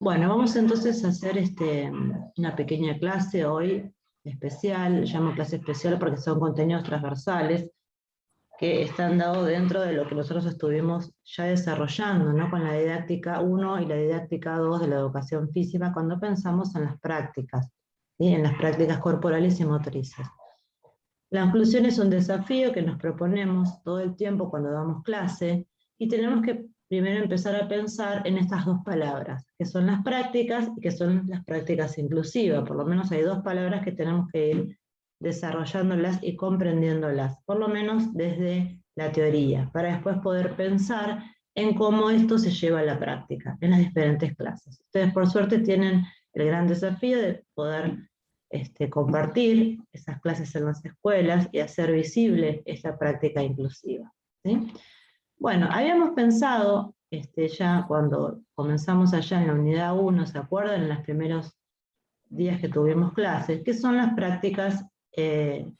Bueno, vamos entonces a hacer una pequeña clase hoy especial, llamo clase especial porque son contenidos transversales que están dados dentro de lo que nosotros estuvimos ya desarrollando, ¿no? Con la didáctica 1 y la didáctica 2 de la educación física cuando pensamos en las prácticas, ¿sí? En las prácticas corporales y motrices. La inclusión es un desafío que nos proponemos todo el tiempo cuando damos clase y tenemos que primero empezar a pensar en estas dos palabras, que son las prácticas y que son las prácticas inclusivas. Por lo menos hay dos palabras que tenemos que ir desarrollándolas y comprendiéndolas, por lo menos desde la teoría, para después poder pensar en cómo esto se lleva a la práctica en las diferentes clases. Ustedes por suerte tienen el gran desafío de poder compartir esas clases en las escuelas y hacer visible esta práctica inclusiva, ¿sí? Bueno, habíamos pensado, ya cuando comenzamos allá en la unidad 1, ¿se acuerdan? En los primeros días que tuvimos clases, ¿qué son las prácticas? ¿Qué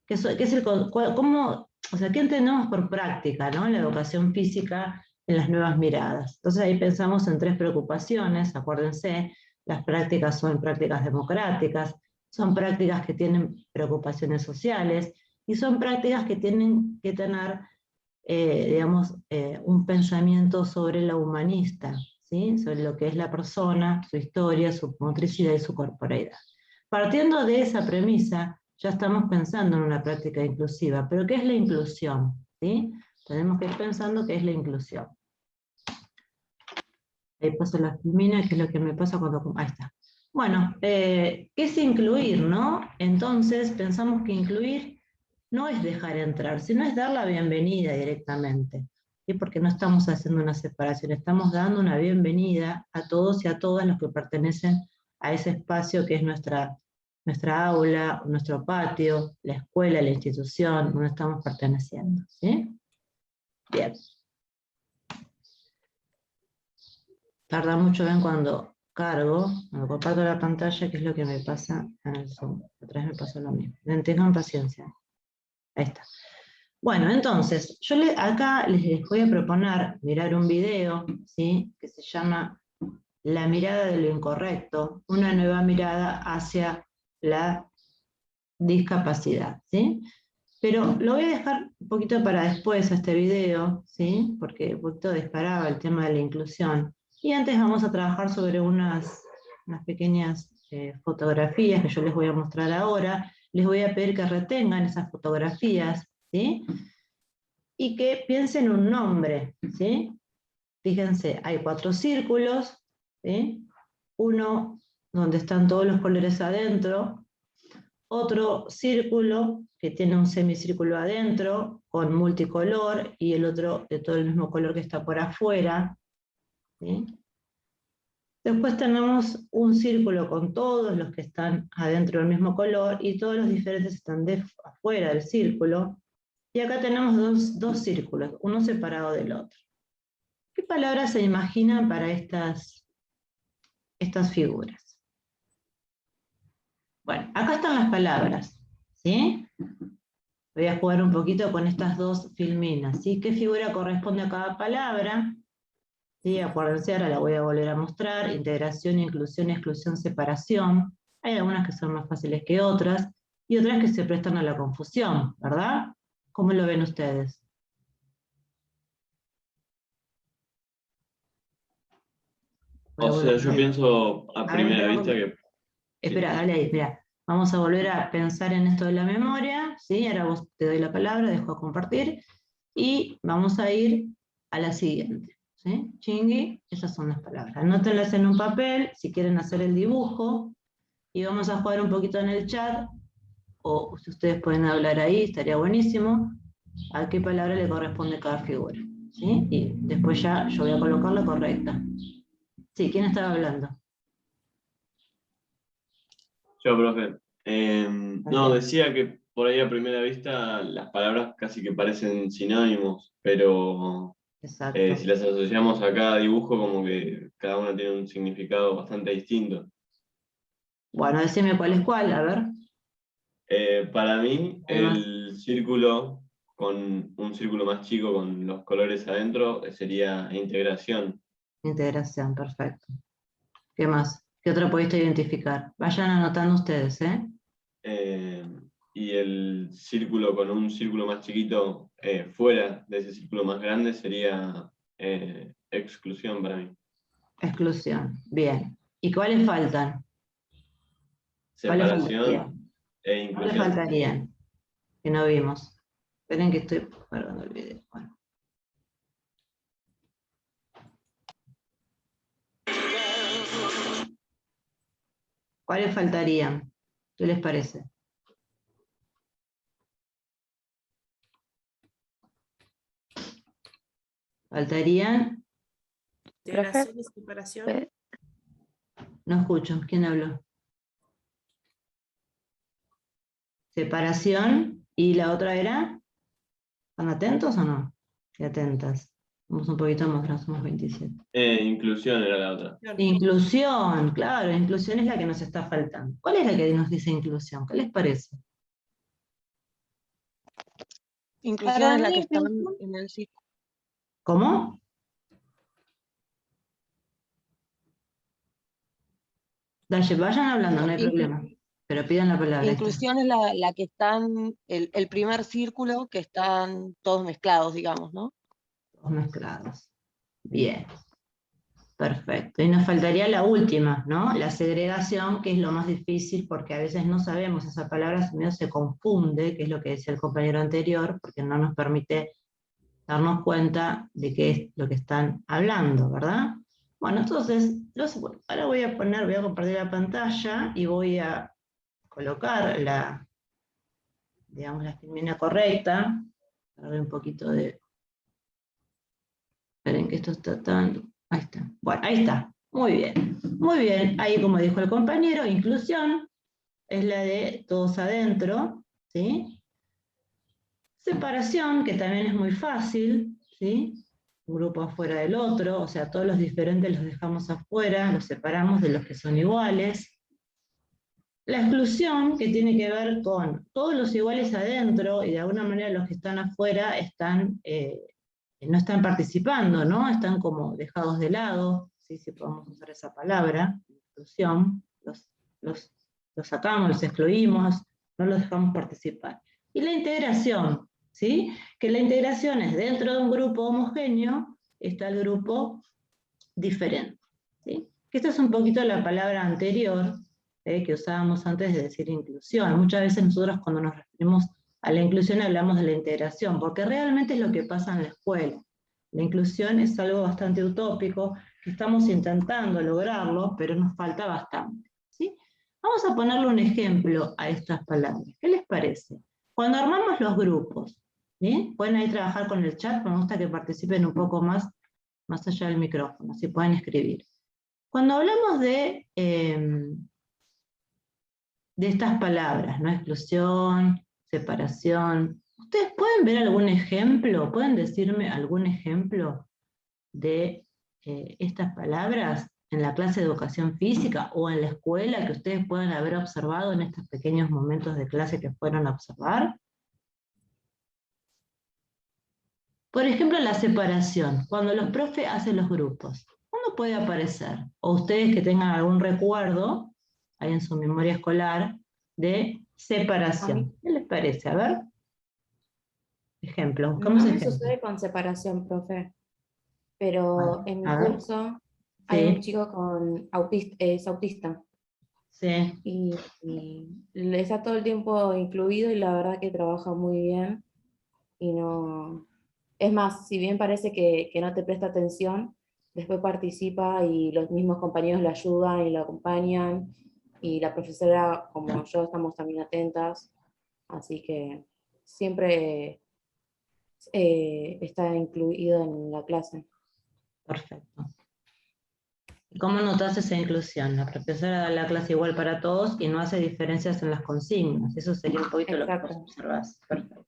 es cómo, o sea, ¿qué entendemos por práctica, ¿no? La educación física en las nuevas miradas. Entonces ahí pensamos en tres preocupaciones, acuérdense, las prácticas son prácticas democráticas, son prácticas que tienen preocupaciones sociales y son prácticas que tienen que tener, digamos, un pensamiento sobre la humanista, ¿sí? Sobre lo que es la persona, su historia, su motricidad y su corporeidad. Partiendo de esa premisa, ya estamos pensando en una práctica inclusiva, pero ¿qué es la inclusión? ¿Sí? Tenemos que ir pensando qué es la inclusión. Ahí paso la filmina, que es lo que me pasa cuando... Ahí está. Bueno, ¿qué es incluir, no? Entonces pensamos que incluir no es dejar entrar, sino es dar la bienvenida directamente. ¿Sí? Porque no estamos haciendo una separación, estamos dando una bienvenida a todos y a todas los que pertenecen a ese espacio que es nuestra aula, nuestro patio, la escuela, la institución, donde estamos perteneciendo. ¿Sí? Bien. Tarda mucho, ven, cuando cargo, cuando comparto la pantalla, que es lo que me pasa en el Zoom. Otra vez me pasó lo mismo. Tengan paciencia. Ahí está. Bueno, entonces, yo acá les voy a proponer mirar un video, ¿sí? Que se llama La mirada de lo incorrecto, una nueva mirada hacia la discapacidad, ¿sí? Pero lo voy a dejar un poquito para después a este video, ¿sí? Porque un poquito disparaba el tema de la inclusión. Y antes vamos a trabajar sobre unas pequeñas fotografías que yo les voy a mostrar ahora. Les voy a pedir que retengan esas fotografías, ¿sí? Y que piensen un nombre, ¿sí? Fíjense, hay 4 círculos, ¿sí? Uno donde están todos los colores adentro, otro círculo que tiene un semicírculo adentro con multicolor y el otro de todo el mismo color que está por afuera, ¿sí? Después tenemos un círculo con todos los que están adentro del mismo color y todos los diferentes están afuera del círculo. Y acá tenemos dos círculos, uno separado del otro. ¿Qué palabras se imaginan para estas figuras? Bueno, acá están las palabras, ¿sí? Voy a jugar un poquito con estas dos filminas, ¿sí? ¿Qué figura corresponde a cada palabra? ¿Sí? Acuérdense, ahora la voy a volver a mostrar. Integración, inclusión, exclusión, separación. Hay algunas que son más fáciles que otras, y otras que se prestan a la confusión, ¿verdad? ¿Cómo lo ven ustedes? O sea, yo pienso a A ver, primera espera un vista poquito. que... Espera, Sí. dale ahí, espera. Vamos a volver a pensar en esto de la memoria, ¿sí? Ahora vos te doy la palabra, dejo de compartir, y vamos a ir a la siguiente, ¿sí? Chingui, esas son las palabras. Anótenlas en un papel, si quieren hacer el dibujo, y vamos a jugar un poquito en el chat, o si ustedes pueden hablar ahí, estaría buenísimo, a qué palabra le corresponde cada figura, ¿sí? Y después ya yo voy a colocar la correcta. Sí, ¿quién estaba hablando? Yo, profe. No, Dale. decía que por ahí a primera vista las palabras casi que parecen sinónimos, pero Exacto. si las asociamos a cada dibujo, como que cada una tiene un significado bastante distinto. Bueno, decime cuál es cuál, a ver. Para mí, Además, el círculo con un círculo más chico con los colores adentro sería integración. integración, perfecto. ¿Qué más? ¿Qué otro pudiste identificar? Vayan anotando ustedes, ¿eh? Y el círculo con un círculo más chiquito fuera de ese círculo más grande sería exclusión para mí. Exclusión. Bien. ¿Y cuáles faltan? ¿Cuáles Separación faltarían? e ¿Cuáles inclusión. faltarían? Que no vimos. Esperen que estoy guardando el video. Bueno. ¿Cuáles faltarían? ¿Qué les parece? Faltarían, Integración y separación. no escucho, ¿quién habló? Separación, y la otra era, ¿están atentos o no? Y atentas. Vamos un poquito más, no somos 27. Inclusión era la otra. Inclusión, claro, inclusión es la que nos está faltando. ¿Cuál es la que nos dice inclusión? ¿Qué les parece? Inclusión Para es la mí, que está en el círculo. ¿Cómo? Vayan hablando, no hay problema. Pero pidan la palabra. Inclusión es la que está en el primer círculo, que están todos mezclados, digamos, ¿no? Todos mezclados. Bien. Perfecto. Y nos faltaría la última, ¿no? La segregación, que es lo más difícil porque a veces no sabemos, esa palabra medio se confunde, que es lo que decía el compañero anterior, porque no nos permite darnos cuenta de qué es lo que están hablando, ¿verdad? Bueno, entonces, ahora voy a compartir la pantalla y voy a colocar digamos, la filmina correcta. A ver un poquito de... Esperen que esto está tan... Ahí está. Bueno, ahí está. Muy bien. Muy bien. Ahí, como dijo el compañero, inclusión es la de todos adentro, ¿sí? Separación, que también es muy fácil, ¿sí? Un grupo afuera del otro, o sea, todos los diferentes los dejamos afuera, los separamos de los que son iguales. La exclusión, que tiene que ver con todos los iguales adentro, y de alguna manera los que están afuera no están participando, ¿no? Están como dejados de lado, ¿sí? Si podemos usar esa palabra, exclusión, los sacamos, los excluimos, no los dejamos participar. Y la integración, ¿sí? Que la integración es dentro de un grupo homogéneo, está el grupo diferente, ¿sí? Que esta es un poquito la palabra anterior, que usábamos antes de decir inclusión. Muchas veces nosotros cuando nos referimos a la inclusión hablamos de la integración, porque realmente es lo que pasa en la escuela. La inclusión es algo bastante utópico, que estamos intentando lograrlo, pero nos falta bastante, ¿sí? Vamos a ponerle un ejemplo a estas palabras. ¿Qué les parece? Cuando armamos los grupos, ¿sí? Pueden ahí trabajar con el chat, me gusta que participen un poco más allá del micrófono, si pueden escribir. Cuando hablamos de estas palabras, ¿no? Exclusión, separación, ¿ustedes pueden ver algún ejemplo? ¿Pueden decirme algún ejemplo de estas palabras en la clase de educación física o en la escuela que ustedes puedan haber observado en estos pequeños momentos de clase que fueron a observar? Por ejemplo, la separación, cuando los profes hacen los grupos, ¿cuándo puede aparecer? O ustedes que tengan algún recuerdo, ahí en su memoria escolar, de separación. ¿Qué les parece? A ver. Ejemplo, buscamos No me ejemplos. sucede con separación, profe, pero en mi A ver. curso hay un Sí, chico con es autista sí, y está todo el tiempo incluido y la verdad que trabaja muy bien y no... Es más, si bien parece que no te presta atención, después participa y los mismos compañeros le ayudan y lo acompañan y la profesora, como yo, estamos también atentas, así que siempre está incluido en la clase. perfecto. ¿Y cómo notas esa inclusión? La profesora da la clase igual para todos y no hace diferencias en las consignas. Eso sería un poquito lo que vos Exacto. observás. Perfecto.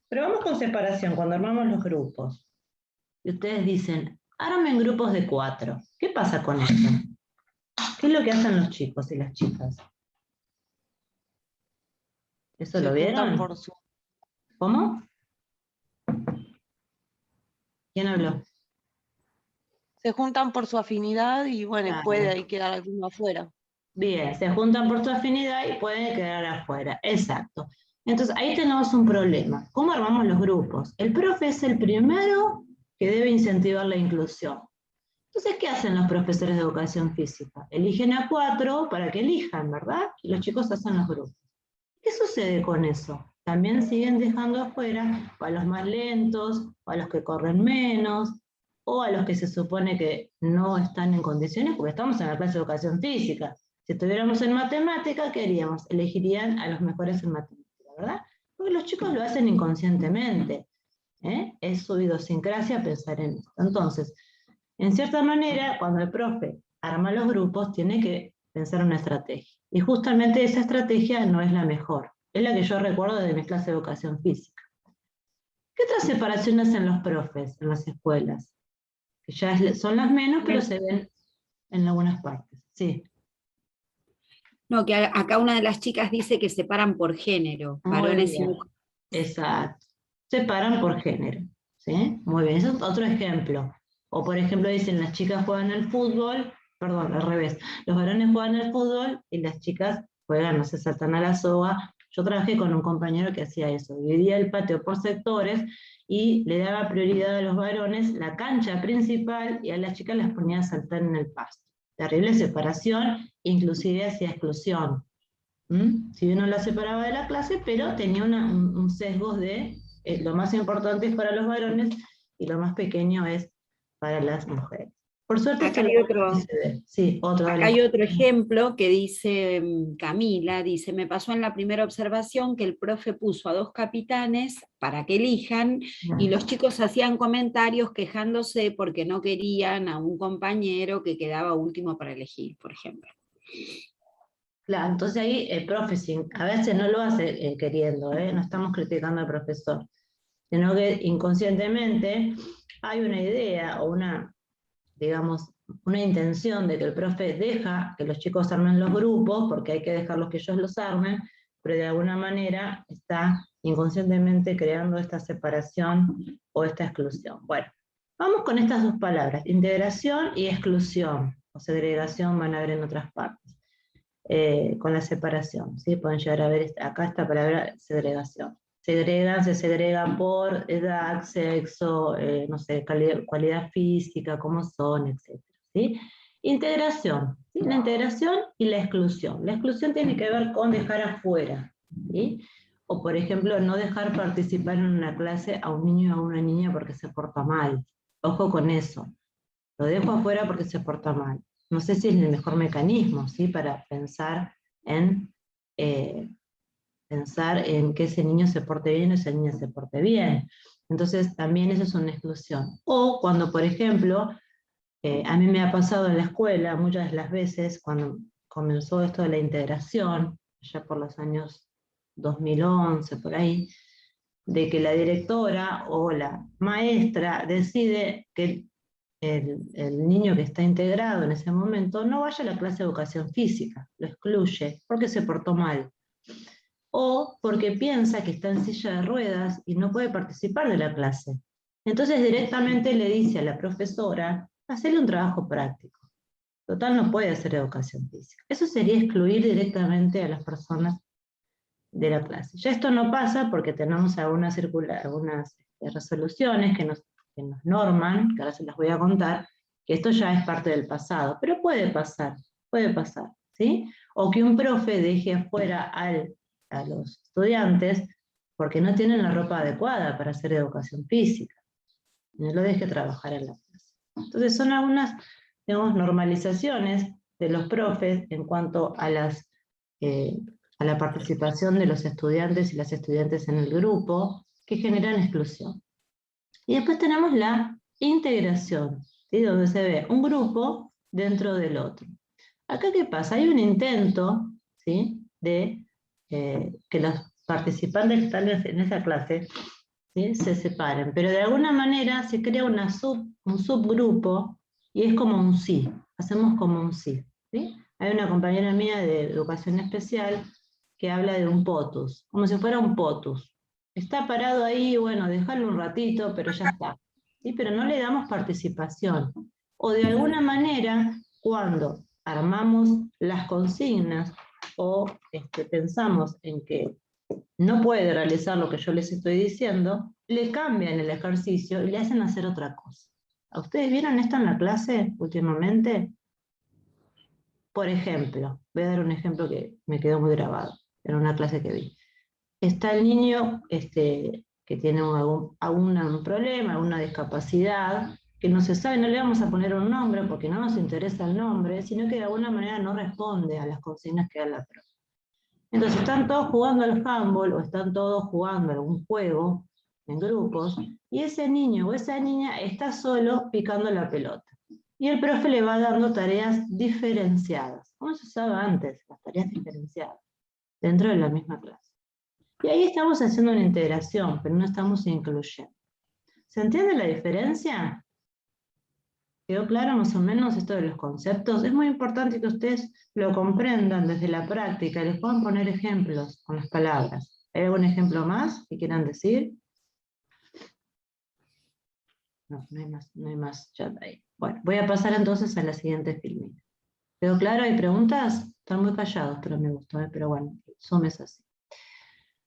Pero vamos con separación, cuando armamos los grupos. Y ustedes dicen, armen grupos de 4. ¿Qué pasa con eso? ¿Qué es lo que hacen los chicos y las chicas? ¿Eso Se lo juntan vieron? por su... ¿Cómo? ¿Quién habló? Se juntan por su afinidad y bueno, Claro. puede ahí quedar alguno afuera. Bien, se juntan por su afinidad y pueden quedar afuera. Exacto. Entonces, ahí tenemos un problema. ¿Cómo armamos los grupos? El profe es el primero que debe incentivar la inclusión. Entonces, ¿qué hacen los profesores de educación física? Eligen a 4 para que elijan, ¿verdad? Y los chicos hacen los grupos. ¿Qué sucede con eso? También siguen dejando afuera a los más lentos, o a los que corren menos, o a los que se supone que no están en condiciones, porque estamos en la clase de educación física. Si estuviéramos en matemática, ¿qué haríamos? Elegirían a los mejores en matemática, ¿verdad? Porque los chicos lo hacen inconscientemente. Es su idiosincrasia pensar en esto. Entonces, en cierta manera, cuando el profe arma los grupos, tiene que pensar una estrategia. Y justamente esa estrategia no es la mejor. Es la que yo recuerdo de mi clase de educación física. ¿Qué otras separaciones hacen los profes en las escuelas? Que ya son las menos, pero se ven en algunas partes. Sí. No, que acá una de las chicas dice que separan por género, Muy varones y bien. mujeres. Exacto. Separan por género. ¿Sí? Muy bien, ese es otro ejemplo. O por ejemplo dicen las chicas juegan al fútbol, perdón, al revés. Los varones juegan al fútbol y las chicas juegan, no sé, saltan a la soga. Yo trabajé con un compañero que hacía eso, dividía el patio por sectores y le daba prioridad a los varones la cancha principal y a las chicas las ponía a saltar en el pasto. Terrible separación, inclusive hacía exclusión. Si uno la separaba de la clase, pero tenía un sesgo de lo más importante es para los varones y lo más pequeño es para las mujeres. Por suerte Acá esto hay otro, se ve. Sí, otro. acá hay otro ejemplo que dice Camila, dice, me pasó en la primera observación que el profe puso a 2 capitanes para que elijan y los chicos hacían comentarios quejándose porque no querían a un compañero que quedaba último para elegir, por ejemplo. Claro, entonces ahí el profe a veces no lo hace queriendo, no estamos criticando al profesor, sino que inconscientemente hay una idea o digamos, una intención de que el profe deja que los chicos armen los grupos, porque hay que dejarlos que ellos los armen, pero de alguna manera está inconscientemente creando esta separación o esta exclusión. Bueno, vamos con estas dos palabras, integración y exclusión, o segregación van a ver en otras partes. Con la separación, ¿sí? Pueden llegar a ver acá esta palabra segregación. Se segregan por edad, sexo, no sé, cualidad física, cómo son, etc. ¿Sí? Integración, ¿sí? La integración y la exclusión. La exclusión tiene que ver con dejar afuera, ¿sí? O por ejemplo, no dejar participar en una clase a un niño o a una niña porque se porta mal. Ojo con eso. Lo dejo afuera porque se porta mal. No sé si es el mejor mecanismo, ¿sí? Para pensar en que ese niño se porte bien o esa niña se porte bien. Entonces también eso es una exclusión. O cuando, por ejemplo, a mí me ha pasado en la escuela muchas de las veces, cuando comenzó esto de la integración, ya por los años 2011, por ahí, de que la directora o la maestra decide que el niño que está integrado en ese momento no vaya a la clase de educación física, lo excluye porque se portó mal, o porque piensa que está en silla de ruedas y no puede participar de la clase. Entonces directamente le dice a la profesora, hacerle un trabajo práctico. Total, no puede hacer educación física. Eso sería excluir directamente a las personas de la clase. Ya esto no pasa porque tenemos algunas resoluciones que nos norman, que ahora se las voy a contar, que esto ya es parte del pasado, pero puede pasar, ¿sí? O que un profe deje afuera a los estudiantes porque no tienen la ropa adecuada para hacer educación física, no lo deje trabajar en la clase. Entonces son algunas, digamos, normalizaciones de los profes en cuanto a la participación de los estudiantes y las estudiantes en el grupo, que generan exclusión. Y después tenemos la integración, ¿sí? Donde se ve un grupo dentro del otro. Acá, ¿qué pasa? Hay un intento, ¿sí? De que los participantes que están en esa clase, ¿sí? Se separen, pero de alguna manera se crea un subgrupo y es como un sí, hacemos como un sí, ¿sí? Hay una compañera mía de educación especial que habla de un potus, como si fuera un potus. Está parado ahí, bueno, déjalo un ratito, pero ya está. ¿Sí? Pero no le damos participación. o de alguna manera, cuando armamos las consignas o pensamos en que no puede realizar lo que yo les estoy diciendo, le cambian el ejercicio y le hacen hacer otra cosa. ¿A ustedes vieron esto en la clase últimamente? Por ejemplo, voy a dar un ejemplo que me quedó muy grabado en una clase que vi. Está el niño que tiene algún problema, alguna discapacidad, que no se sabe, no le vamos a poner un nombre porque no nos interesa el nombre, sino que de alguna manera no responde a las consignas que da la profe. Entonces están todos jugando al handball o están todos jugando a algún juego en grupos, y ese niño o esa niña está solo picando la pelota. Y el profe le va dando tareas diferenciadas, como se usaba antes, las tareas diferenciadas, dentro de la misma clase. Y ahí estamos haciendo una integración, pero no estamos incluyendo. ¿Se entiende la diferencia? ¿Quedó claro más o menos esto de los conceptos? Es muy importante que ustedes lo comprendan desde la práctica y les puedan poner ejemplos con las palabras. ¿Hay algún ejemplo más que quieran decir? No, no hay más chat ahí. Bueno, voy a pasar entonces a la siguiente filmina. ¿Quedó claro? ¿Hay preguntas? Están muy callados, pero me gustó, pero bueno, Zoom es así.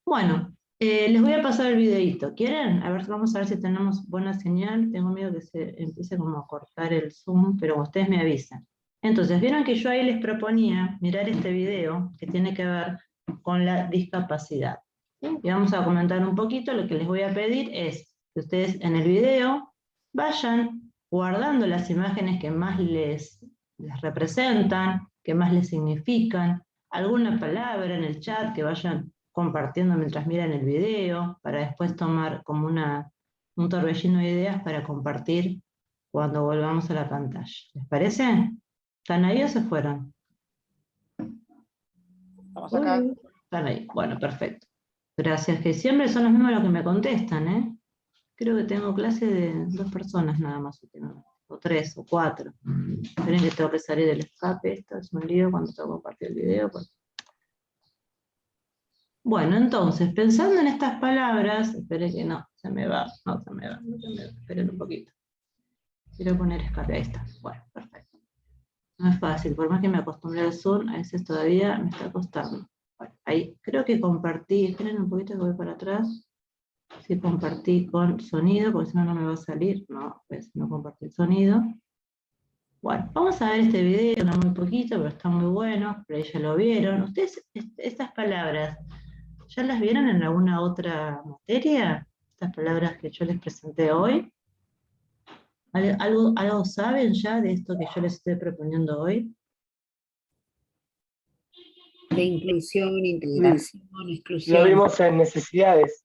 Bueno, les voy a pasar el videíto. ¿Quieren? A ver, vamos a ver si tenemos buena señal. Tengo miedo que se empiece como a cortar el Zoom, pero ustedes me avisan. Entonces, vieron que yo ahí les proponía mirar este video que tiene que ver con la discapacidad. ¿Sí? Y vamos a comentar un poquito. Lo que les voy a pedir es que ustedes en el video vayan guardando las imágenes que más les representan, que más les significan, alguna palabra en el chat que vayan compartiendo mientras miran el video, para después tomar como un torbellino de ideas para compartir cuando volvamos a la pantalla. ¿Les parece? ¿Están ahí o se fueron? Estamos acá. Están ahí. Bueno, perfecto. Gracias, que siempre son los mismos los que me contestan, ¿eh? Creo que tengo clase de 2 personas nada más, o 3 o 4. Esperen que tengo que salir del escape, esto es un lío cuando tengo que compartir el video. Porque... Bueno, entonces, pensando en estas palabras, esperen que no se me va, esperen un poquito. Quiero poner escape, ahí está. Bueno, perfecto. No es fácil, por más que me acostumbré al Zoom, a veces todavía me está costando. Bueno, ahí creo que compartí, esperen un poquito que voy para atrás. Si compartí con sonido, porque si no, no me va a salir. No, pues no compartí el sonido. Bueno, vamos a ver este video, no muy poquito, pero está muy bueno, pero ya lo vieron. ¿Ustedes estas palabras ya las vieron en alguna otra materia? Estas palabras que yo les presenté hoy. ¿Algo saben ya de esto que yo les estoy proponiendo hoy? De inclusión, integración, exclusión. Lo vimos en necesidades.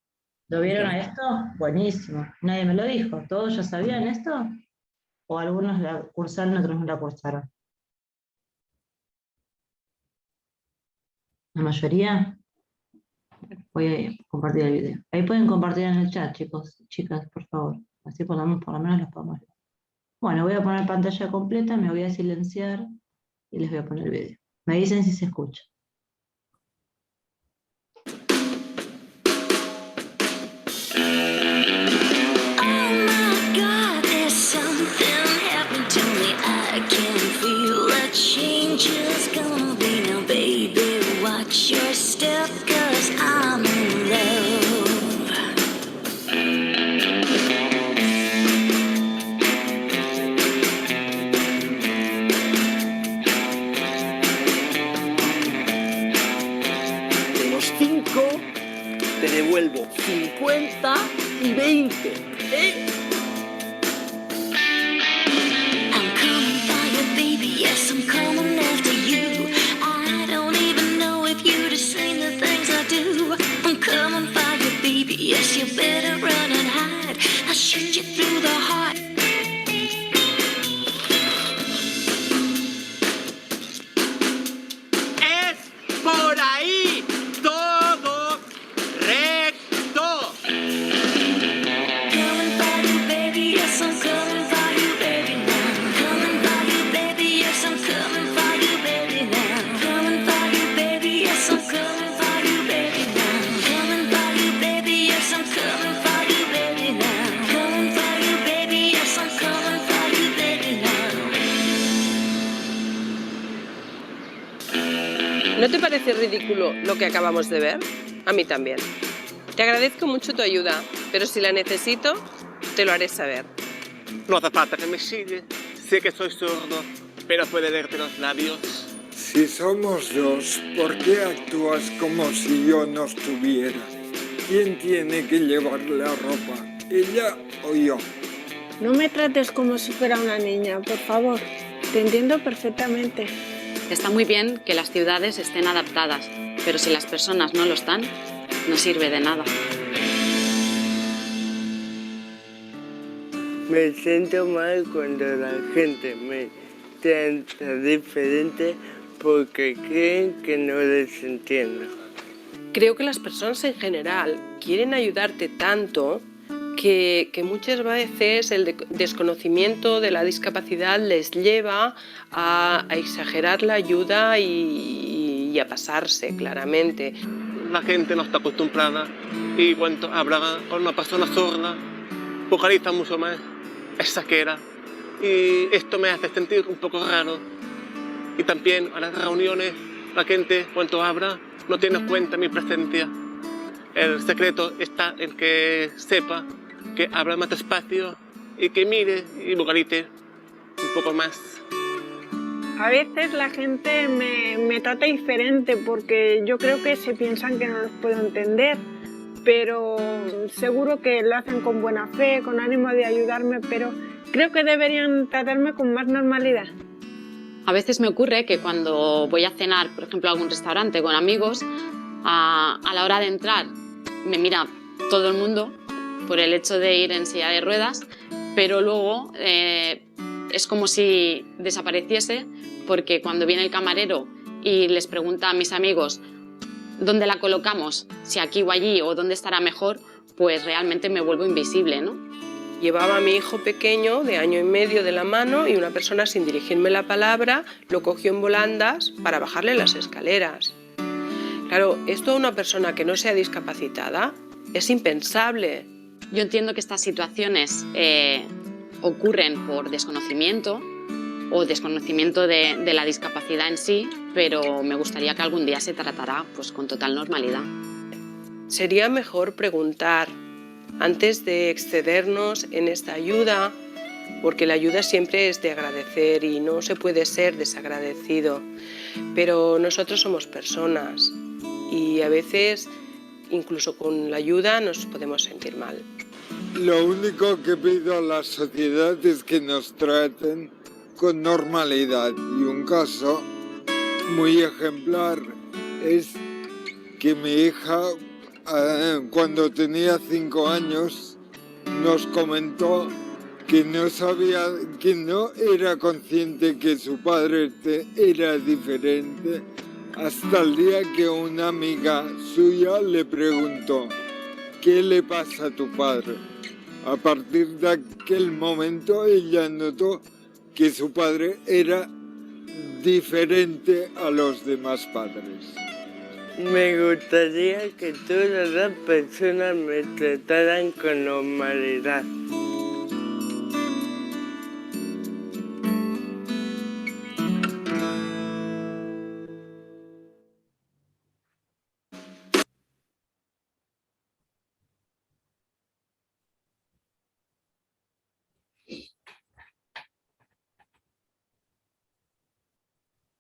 ¿Lo vieron a esto? Buenísimo. Nadie me lo dijo. ¿Todos ya sabían esto? ¿O algunos la cursaron, otros no la cursaron? ¿La mayoría? Voy a compartir el video. Ahí pueden compartir en el chat, chicos, chicas, por favor. Así por lo menos los podemos ver. Bueno, voy a poner pantalla completa, me voy a silenciar y les voy a poner el video. Me dicen si se escucha. Your step, 'cause I'm in love. De los 5 te devuelvo 50 y 20. ¿Eh? I'm coming for you, baby. Yes, I'm coming after you. I don't even know if you'd have seen the things I do. I'm coming for you, baby. Yes, you better run and hide. I'll shoot you through the heart. Es por ahí todo recto. Coming for you, baby. Yes, I'm coming for you, baby. Now. Coming for you, baby. Yes, I'm coming for you, baby. Now. Coming for you, baby. Yes, I'm coming for you, baby. Now. Coming for you, baby. Yes, I'm coming for you, baby. Now. Coming for you, baby. ¿No te parece ridículo lo que acabamos de ver? A mí también. Te agradezco mucho tu ayuda, pero si la necesito, te lo haré saber. No hace falta que me sigue. Sé que soy sordo, pero puede leerte los labios. Si somos dos, ¿por qué actúas como si yo no estuviera? ¿Quién tiene que llevar la ropa? ¿Ella o yo? No me trates como si fuera una niña, por favor. Te entiendo perfectamente. Está muy bien que las ciudades estén adaptadas, pero si las personas no lo están, no sirve de nada. Me siento mal cuando la gente me trata diferente porque creen que no les entiendo. Creo que las personas en general quieren ayudarte tanto que muchas veces el desconocimiento de la discapacidad les lleva a exagerar la ayuda y a pasarse claramente. La gente no está acostumbrada y cuando habla con una persona sorda, vocaliza mucho más, exagera. Y esto me hace sentir un poco raro. Y también a las reuniones, la gente cuando habla no tiene en cuenta mi presencia. El secreto está en que sepa que habla más despacio y que mire y vocalice un poco más. A veces la gente me trata diferente porque yo creo que se piensan que no los puedo entender, pero seguro que lo hacen con buena fe, con ánimo de ayudarme, pero creo que deberían tratarme con más normalidad. A veces me ocurre que cuando voy a cenar, por ejemplo, a algún restaurante con amigos, a la hora de entrar me mira todo el mundo por el hecho de ir en silla de ruedas, pero luego es como si desapareciese, porque cuando viene el camarero y les pregunta a mis amigos dónde la colocamos, si aquí o allí o dónde estará mejor, pues realmente me vuelvo invisible, ¿no? Llevaba a mi hijo pequeño de 1 año y medio de la mano y una persona sin dirigirme la palabra lo cogió en volandas para bajarle las escaleras. Claro, esto a una persona que no sea discapacitada es impensable. Yo entiendo que estas situaciones ocurren por desconocimiento o desconocimiento de la discapacidad en sí, pero me gustaría que algún día se tratara pues, con total normalidad. Sería mejor preguntar antes de excedernos en esta ayuda, porque la ayuda siempre es de agradecer y no se puede ser desagradecido. Pero nosotros somos personas y a veces, incluso con la ayuda, nos podemos sentir mal. Lo único que pido a la sociedad es que nos traten con normalidad. Y un caso muy ejemplar es que mi hija, cuando tenía 5 años, nos comentó que no era consciente que su padre era diferente hasta el día que una amiga suya le preguntó: ¿qué le pasa a tu padre? A partir de aquel momento ella notó que su padre era diferente a los demás padres. Me gustaría que todas las personas me trataran con normalidad.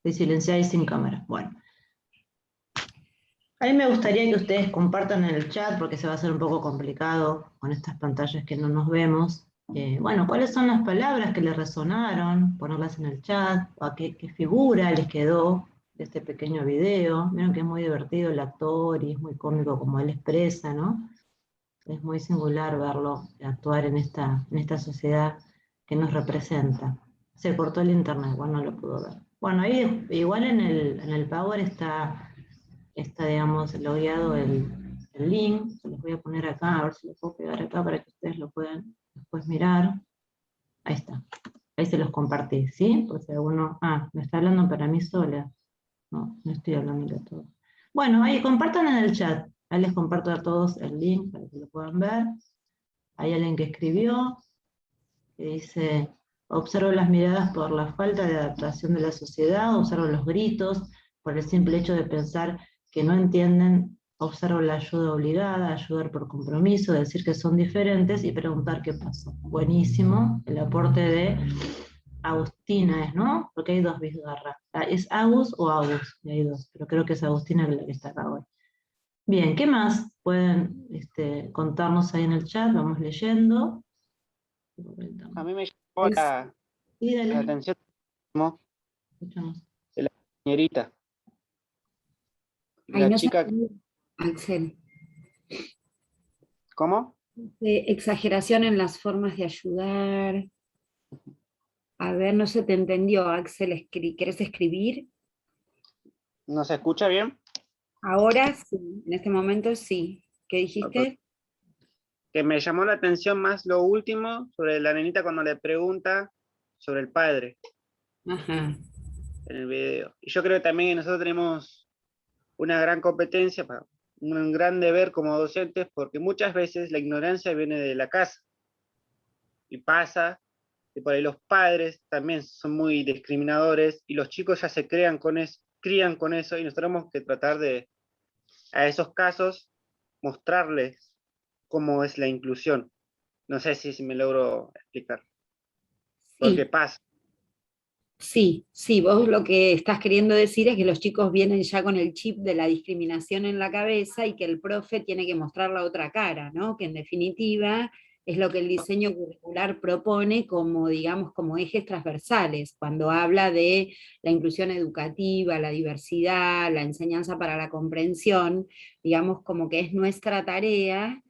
De silenciar y sin cámara. Bueno. A mí me gustaría que ustedes compartan en el chat, porque se va a hacer un poco complicado con estas pantallas que no nos vemos. Bueno, ¿cuáles son las palabras que les resonaron? Ponerlas en el chat, o qué figura les quedó de este pequeño video. Vieron que es muy divertido el actor y es muy cómico como él expresa, ¿no? Es muy singular verlo actuar en esta sociedad que nos representa. Se cortó el internet, bueno, no lo pudo ver. Bueno, ahí igual en el Power está digamos, logueado el link. Se los voy a poner acá, a ver si lo puedo pegar acá para que ustedes lo puedan después mirar. Ahí está. Ahí se los compartí, ¿sí? Por si alguno... me está hablando para mí sola. No estoy hablando de todo. Bueno, ahí compartan en el chat. Ahí les comparto a todos el link para que lo puedan ver. Hay alguien que escribió, que dice: observo las miradas por la falta de adaptación de la sociedad, observo los gritos, por el simple hecho de pensar que no entienden, observo la ayuda obligada, ayudar por compromiso, decir que son diferentes y preguntar qué pasó. Buenísimo el aporte de Agustina, ¿no? Porque hay dos Vizgarra. ¿Es Agus o Agus? Y hay dos, pero creo que es Agustina la que está acá hoy. Bien, ¿qué más pueden contarnos ahí en el chat? Vamos leyendo. A mí me llamó la atención de la señorita. Ay, La no chica. Axel. ¿Cómo? Exageración en las formas de ayudar. A ver, no se te entendió, Axel. ¿Querés escribir? ¿No se escucha bien? Ahora sí, en este momento sí. ¿Qué dijiste? Que me llamó la atención más lo último sobre la nenita cuando le pregunta sobre el padre. Ajá. En el video. Y yo creo que también nosotros tenemos una gran competencia, un gran deber como docentes, porque muchas veces la ignorancia viene de la casa. Y pasa que por ahí los padres también son muy discriminadores y los chicos ya se crían con eso y nosotros tenemos que tratar de, a esos casos, mostrarles cómo es la inclusión. No sé si me logro explicar. Porque pasa. Sí, vos lo que estás queriendo decir es que los chicos vienen ya con el chip de la discriminación en la cabeza y que el profe tiene que mostrar la otra cara, ¿no? Que en definitiva es lo que el diseño curricular propone como, digamos, como ejes transversales, cuando habla de la inclusión educativa, la diversidad, la enseñanza para la comprensión, digamos, como que es nuestra tarea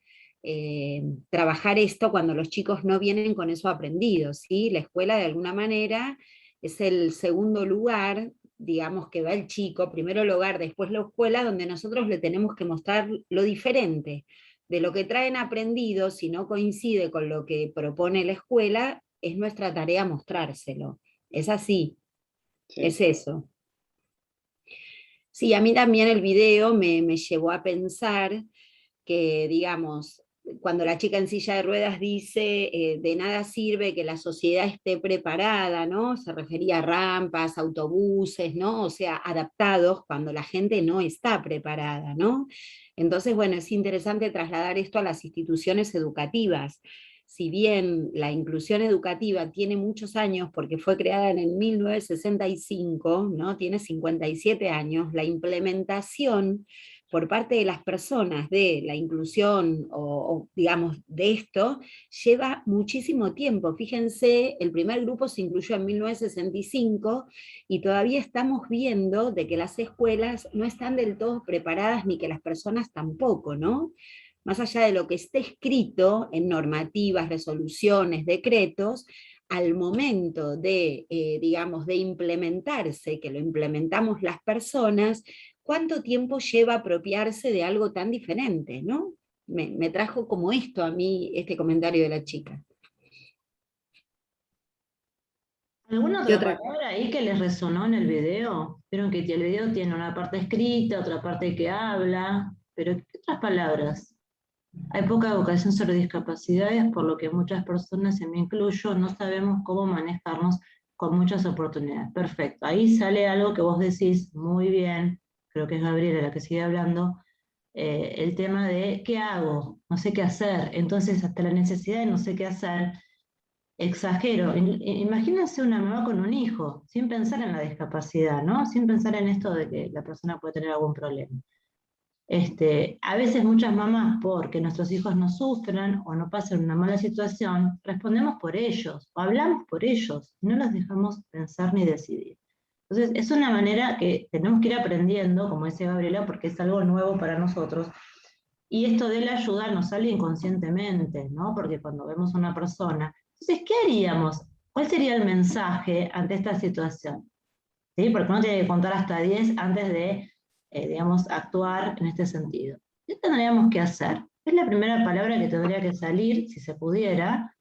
trabajar esto cuando los chicos no vienen con eso aprendido, ¿sí? La escuela de alguna manera es el segundo lugar, digamos, que va el chico, primero el hogar, después la escuela, donde nosotros le tenemos que mostrar lo diferente de lo que traen aprendido. Si no coincide con lo que propone la escuela, es nuestra tarea mostrárselo. Es así, es eso. Sí, a mí también el video me llevó a pensar que, digamos, cuando la chica en silla de ruedas dice de nada sirve que la sociedad esté preparada, ¿no? Se refería a rampas, autobuses, ¿no? O sea, adaptados cuando la gente no está preparada, ¿no? Entonces, bueno, es interesante trasladar esto a las instituciones educativas. Si bien la inclusión educativa tiene muchos años, porque fue creada en el 1965, ¿no? Tiene 57 años, la implementación por parte de las personas de la inclusión o digamos de esto, lleva muchísimo tiempo. Fíjense, el primer grupo se incluyó en 1965 y todavía estamos viendo de que las escuelas no están del todo preparadas ni que las personas tampoco, ¿no? Más allá de lo que esté escrito en normativas, resoluciones, decretos, al momento de, digamos, de implementarse, que lo implementamos las personas, ¿cuánto tiempo lleva apropiarse de algo tan diferente, ¿no? Me trajo como esto a mí, este comentario de la chica. ¿Alguna otra palabra ahí que les resonó en el video? Vieron que el video tiene una parte escrita, otra parte que habla, pero ¿qué otras palabras? Hay poca educación sobre discapacidades, por lo que muchas personas, y me incluyo, no sabemos cómo manejarnos con muchas oportunidades. Perfecto, ahí sale algo que vos decís muy bien, creo que es Gabriela la que sigue hablando, el tema de ¿qué hago? No sé qué hacer. Entonces, hasta la necesidad de no sé qué hacer, exagero. Imagínense una mamá con un hijo, sin pensar en la discapacidad, ¿no? Sin pensar en esto de que la persona puede tener algún problema. A veces muchas mamás, porque nuestros hijos no sufran o no pasen una mala situación, respondemos por ellos, o hablamos por ellos, no los dejamos pensar ni decidir. Entonces, es una manera que tenemos que ir aprendiendo, como dice Gabriela, porque es algo nuevo para nosotros. Y esto de la ayuda nos sale inconscientemente, ¿no? Porque cuando vemos a una persona, entonces, ¿qué haríamos? ¿Cuál sería el mensaje ante esta situación? ¿Sí? Porque uno tiene que contar hasta 10 antes de, digamos, actuar en este sentido. ¿Qué tendríamos que hacer? Es la primera palabra que tendría que salir, si se pudiera,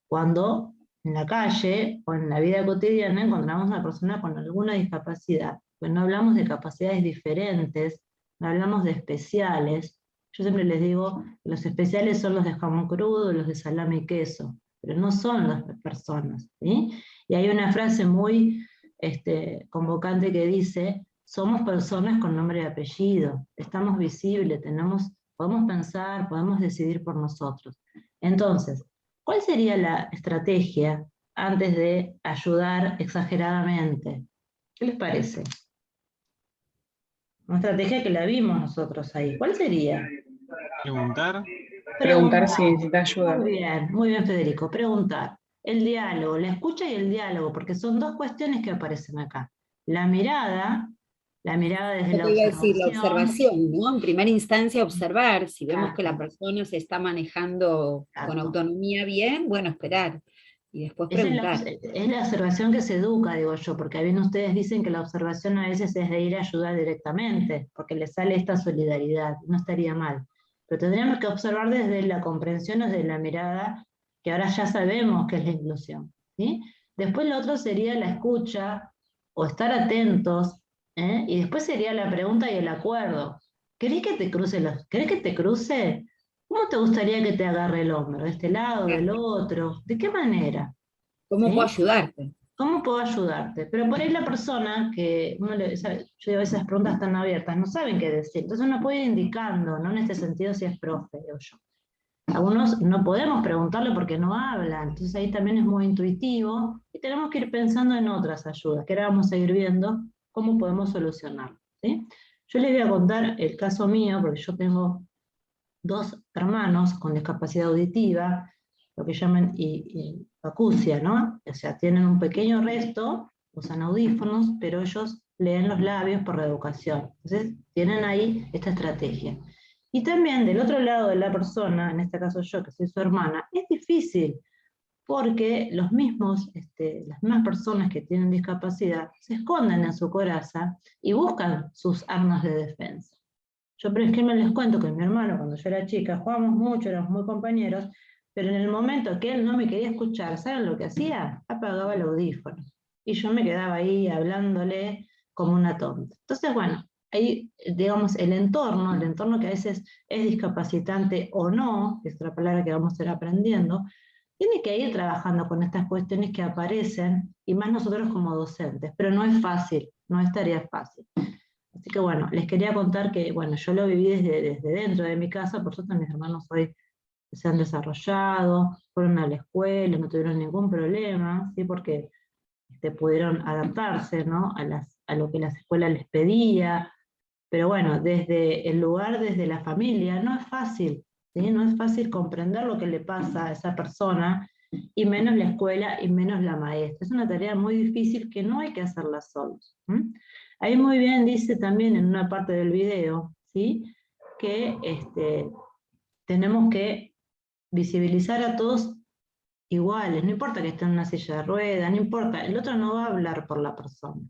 cuando en la calle o en la vida cotidiana encontramos a una persona con alguna discapacidad. Pues no hablamos de capacidades diferentes, no hablamos de especiales. Yo siempre les digo, los especiales son los de jamón crudo, los de salame y queso, pero no son las personas, ¿sí? Y hay una frase muy convocante que dice, somos personas con nombre y apellido, estamos visibles, podemos pensar, podemos decidir por nosotros. Entonces, ¿cuál sería la estrategia antes de ayudar exageradamente? ¿Qué les parece? Una estrategia que la vimos nosotros ahí. ¿Cuál sería? Preguntar. Preguntar si necesita ayuda. Muy bien, Federico. Preguntar. El diálogo, la escucha y el diálogo, porque son dos cuestiones que aparecen acá. La mirada desde la observación. La observación, ¿no? En primera instancia observar, si vemos que la persona se está manejando con autonomía bien, bueno, esperar. Y después preguntar. Es la observación que se educa, digo yo, porque bien ustedes dicen que la observación a veces es de ir a ayudar directamente, porque les sale esta solidaridad, no estaría mal. Pero tendríamos que observar desde la comprensión o desde la mirada, que ahora ya sabemos que es la inclusión, ¿sí? Después lo otro sería la escucha, o estar atentos, y después sería la pregunta y el acuerdo. ¿Querés que te cruce? ¿Cómo te gustaría que te agarre el hombro? ¿De este lado, del otro? ¿De qué manera? ¿Cómo puedo ayudarte? ¿Cómo puedo ayudarte? Pero por ahí la persona que, yo digo, esas preguntas están abiertas, no saben qué decir. Entonces uno puede ir indicando, ¿no? En este sentido si es profe o yo. Algunos no podemos preguntarle porque no hablan, entonces ahí también es muy intuitivo y tenemos que ir pensando en otras ayudas, que ahora vamos a ir viendo cómo podemos solucionarlo, ¿sí? Yo les voy a contar el caso mío, porque yo tengo 2 hermanos con discapacidad auditiva, lo que llaman acusia, ¿no? O sea, tienen un pequeño resto, usan audífonos, pero ellos leen los labios por reeducación. Entonces, tienen ahí esta estrategia. Y también del otro lado de la persona, en este caso yo, que soy su hermana, es difícil, porque las mismas personas que tienen discapacidad se esconden en su coraza y buscan sus armas de defensa. Yo, por ejemplo, les cuento que mi hermano, cuando yo era chica, jugábamos mucho, éramos muy compañeros, pero en el momento que él no me quería escuchar, ¿saben lo que hacía? Apagaba el audífono. Y yo me quedaba ahí hablándole como una tonta. Entonces, bueno, ahí, digamos, el entorno que a veces es discapacitante o no, que es otra palabra que vamos a ir aprendiendo, tiene que ir trabajando con estas cuestiones que aparecen, y más nosotros como docentes, pero no es fácil, no es tarea fácil. Así que bueno, les quería contar que, bueno, yo lo viví desde dentro de mi casa, por suerte mis hermanos hoy se han desarrollado, fueron a la escuela, no tuvieron ningún problema, ¿sí? Porque pudieron adaptarse, ¿no? a lo que las escuelas les pedía, pero bueno, desde el lugar, desde la familia, no es fácil, ¿sí? No es fácil comprender lo que le pasa a esa persona, y menos la escuela, y menos la maestra. Es una tarea muy difícil que no hay que hacerla solos. Ahí muy bien dice también en una parte del video, ¿sí? Que tenemos que visibilizar a todos iguales, no importa que esté en una silla de ruedas, no importa, el otro no va a hablar por la persona.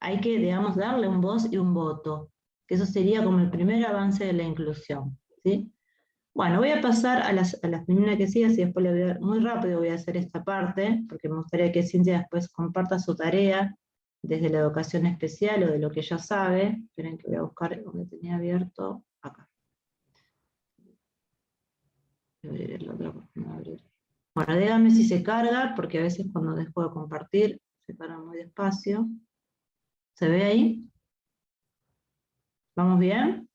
Hay que, digamos, darle un voz y un voto, que eso sería como el primer avance de la inclusión, ¿sí? Bueno, voy a pasar a la femenina que sigue, así después le voy a, muy rápido voy a hacer esta parte, porque me gustaría que Cintia después comparta su tarea desde la educación especial o de lo que ella sabe. Esperen que voy a buscar donde tenía abierto, acá. Voy a abrir el otro, no voy a abrir. Bueno, díganme si se carga, porque a veces cuando dejo de compartir se carga muy despacio. ¿Se ve ahí? ¿Vamos bien?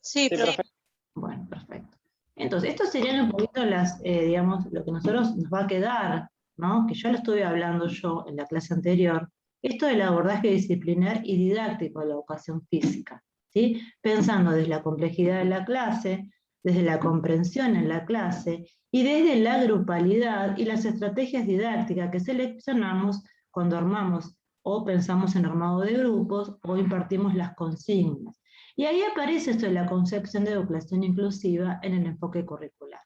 Sí, perfecto. Bueno, perfecto. Entonces, estos serían un poquito digamos, lo que nosotros nos va a quedar, ¿no? Que ya lo estuve hablando yo en la clase anterior, esto del abordaje disciplinar y didáctico de la educación física, ¿sí? Pensando desde la complejidad de la clase, desde la comprensión en la clase, y desde la grupalidad y las estrategias didácticas que seleccionamos cuando armamos o pensamos en armado de grupos o impartimos las consignas. Y ahí aparece esto de la concepción de educación inclusiva en el enfoque curricular,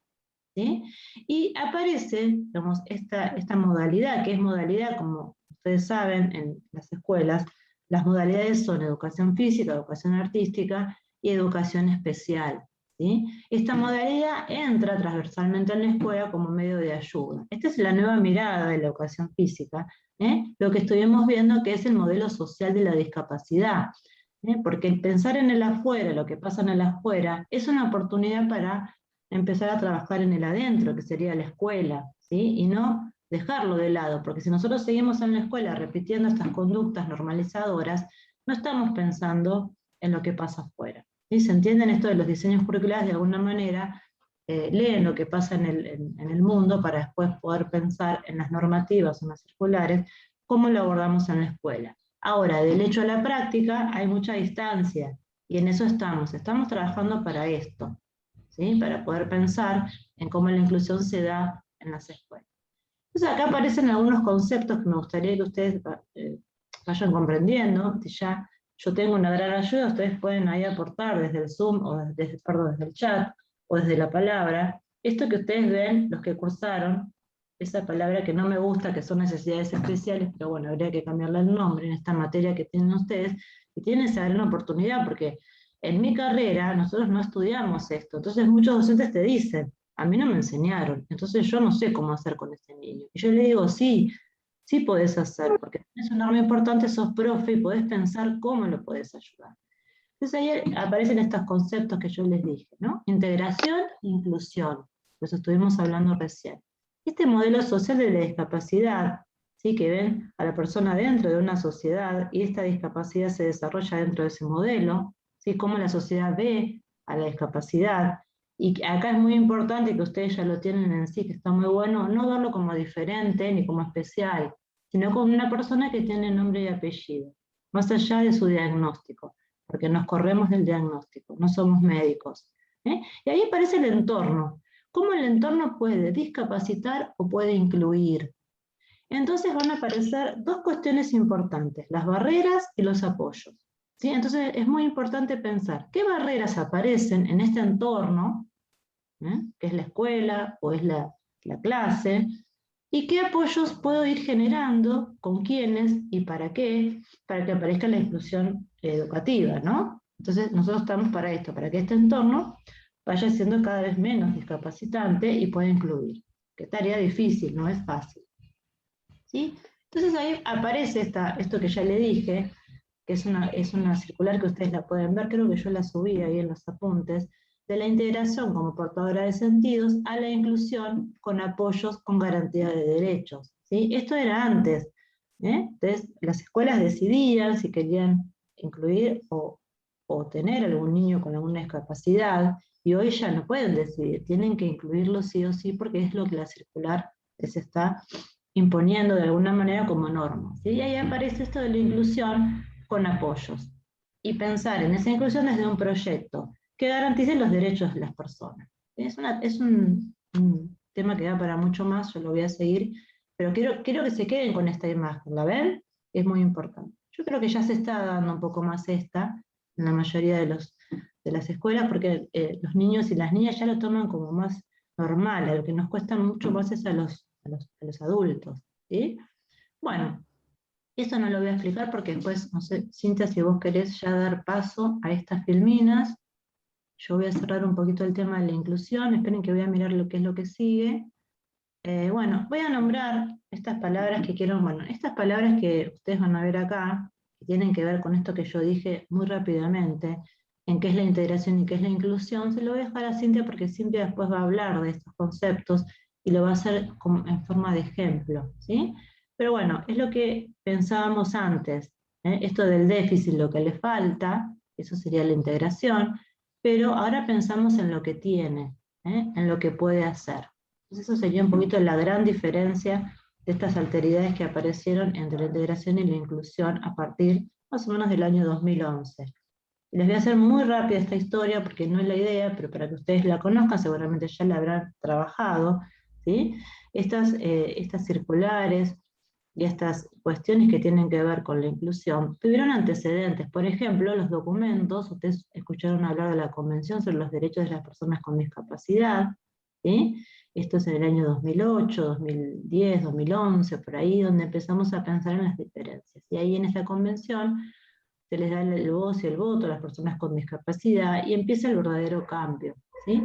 ¿sí? Y aparece, digamos, esta modalidad, que es modalidad, como ustedes saben, en las escuelas, las modalidades son educación física, educación artística y educación especial, ¿sí? Esta modalidad entra transversalmente en la escuela como medio de ayuda. Esta es la nueva mirada de la educación física, lo que estuvimos viendo que es el modelo social de la discapacidad. Porque el pensar en el afuera, lo que pasa en el afuera, es una oportunidad para empezar a trabajar en el adentro, que sería la escuela, ¿sí? Y no dejarlo de lado, porque si nosotros seguimos en la escuela repitiendo estas conductas normalizadoras, no estamos pensando en lo que pasa afuera. ¿Sí? ¿Se entienden esto de los diseños curriculares? De alguna manera leen lo que pasa en el mundo para después poder pensar en las normativas o en las circulares, cómo lo abordamos en la escuela. Ahora, del hecho a la práctica hay mucha distancia, y en eso estamos trabajando para esto, ¿sí? Para poder pensar en cómo la inclusión se da en las escuelas. Entonces acá aparecen algunos conceptos que me gustaría que ustedes vayan comprendiendo. Si ya yo tengo una gran ayuda, ustedes pueden ahí aportar desde el Zoom, o desde el chat, o desde la palabra. Esto que ustedes ven, los que cursaron, esa palabra que no me gusta, que son necesidades especiales, pero bueno, habría que cambiarle el nombre en esta materia que tienen ustedes, y tienen esa gran oportunidad, porque en mi carrera nosotros no estudiamos esto, entonces muchos docentes te dicen, a mí no me enseñaron, entonces yo no sé cómo hacer con este niño. Y yo le digo, sí, sí podés hacer, porque es un arma importante, sos profe y podés pensar cómo lo podés ayudar. Entonces ahí aparecen estos conceptos que yo les dije, ¿no? Integración e inclusión, pues estuvimos hablando recién. Este modelo social de la discapacidad, ¿sí? Que ven a la persona dentro de una sociedad, y esta discapacidad se desarrolla dentro de ese modelo, ¿sí? Cómo la sociedad ve a la discapacidad. Y acá es muy importante, que ustedes ya lo tienen en sí, que está muy bueno, no verlo como diferente ni como especial, sino como una persona que tiene nombre y apellido, más allá de su diagnóstico, porque nos corremos del diagnóstico, no somos médicos. Y ahí aparece el entorno, cómo el entorno puede discapacitar o puede incluir. Entonces van a aparecer dos cuestiones importantes, las barreras y los apoyos. ¿Sí? Entonces es muy importante pensar qué barreras aparecen en este entorno, que es la escuela o es la clase, y qué apoyos puedo ir generando, con quiénes y para qué, para que aparezca la inclusión educativa, ¿no? Entonces nosotros estamos para esto, para que este entorno vaya siendo cada vez menos discapacitante y pueda incluir. Qué tarea difícil, no es fácil. ¿Sí? Entonces ahí aparece esto que ya le dije, que es una circular que ustedes la pueden ver, creo que yo la subí ahí en los apuntes, de la integración como portadora de sentidos a la inclusión con apoyos con garantía de derechos. ¿Sí? Esto era antes. Entonces las escuelas decidían si querían incluir o tener algún niño con alguna discapacidad, y hoy ya no pueden decidir, tienen que incluirlo sí o sí, porque es lo que la circular les está imponiendo de alguna manera como norma. ¿Sí? Y ahí aparece esto de la inclusión con apoyos, y pensar en esa inclusión desde un proyecto que garantice los derechos de las personas. Es un tema que da para mucho más, yo lo voy a seguir, pero quiero que se queden con esta imagen, ¿la ven? Es muy importante. Yo creo que ya se está dando un poco más esta, en la mayoría de las escuelas, porque los niños y las niñas ya lo toman como más normal, a lo que nos cuesta mucho más es a los adultos. ¿Sí? Bueno, esto no lo voy a explicar porque después, no sé, Cintia, si vos querés ya dar paso a estas filminas. Yo voy a cerrar un poquito el tema de la inclusión, esperen que voy a mirar lo que es lo que sigue. Bueno, voy a nombrar estas palabras que quiero, estas palabras que ustedes van a ver acá, que tienen que ver con esto que yo dije muy rápidamente, en qué es la integración y qué es la inclusión, se lo voy a dejar a Cintia porque Cintia después va a hablar de estos conceptos y lo va a hacer como en forma de ejemplo, ¿sí? Pero bueno, es lo que pensábamos antes, esto del déficit, lo que le falta, eso sería la integración, pero ahora pensamos en lo que tiene, en lo que puede hacer. Entonces eso sería un poquito la gran diferencia de estas alteridades que aparecieron entre la integración y la inclusión a partir más o menos del año 2011. Y les voy a hacer muy rápida esta historia porque no es la idea, pero para que ustedes la conozcan, seguramente ya la habrán trabajado, ¿sí? Estas circulares y estas cuestiones que tienen que ver con la inclusión tuvieron antecedentes. Por ejemplo, los documentos, ustedes escucharon hablar de la Convención sobre los Derechos de las Personas con Discapacidad, ¿sí? Esto es en el año 2008, 2010, 2011, por ahí, donde empezamos a pensar en las diferencias. Y ahí en esta convención se les da el voz y el voto a las personas con discapacidad y empieza el verdadero cambio, ¿sí?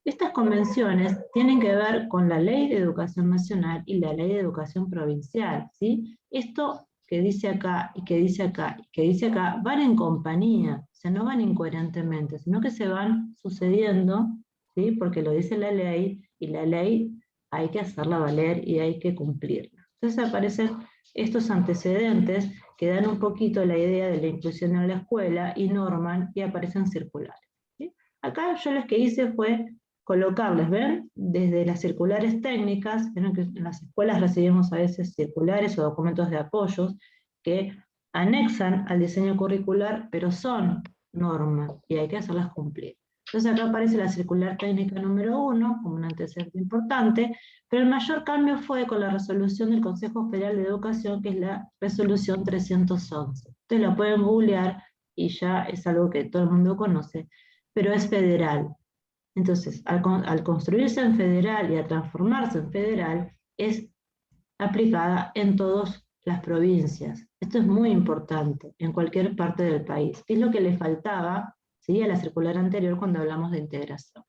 Estas convenciones tienen que ver con la Ley de Educación Nacional y la Ley de Educación Provincial, ¿sí? Esto que dice acá, y que dice acá, y que dice acá, van en compañía, o sea, no van incoherentemente, sino que se van sucediendo, ¿sí? Porque lo dice la ley, y la ley hay que hacerla valer y hay que cumplirla. Entonces aparecen estos antecedentes que dan un poquito la idea de la inclusión en la escuela y norman y aparecen circulares. ¿Sí? Acá yo lo que hice fue colocarles, ¿ven? Desde las circulares técnicas, ¿ven? Que en las escuelas recibimos a veces circulares o documentos de apoyos que anexan al diseño curricular, pero son normas y hay que hacerlas cumplir. Entonces acá aparece la circular técnica número 1 como un antecedente importante, pero el mayor cambio fue con la resolución del Consejo Federal de Educación, que es la resolución 311. Ustedes la pueden googlear y ya es algo que todo el mundo conoce, pero es federal. Entonces, al construirse en federal y a transformarse en federal, es aplicada en todas las provincias. Esto es muy importante en cualquier parte del país, que es lo que le faltaba, ¿sí?, a la circular anterior cuando hablamos de integración.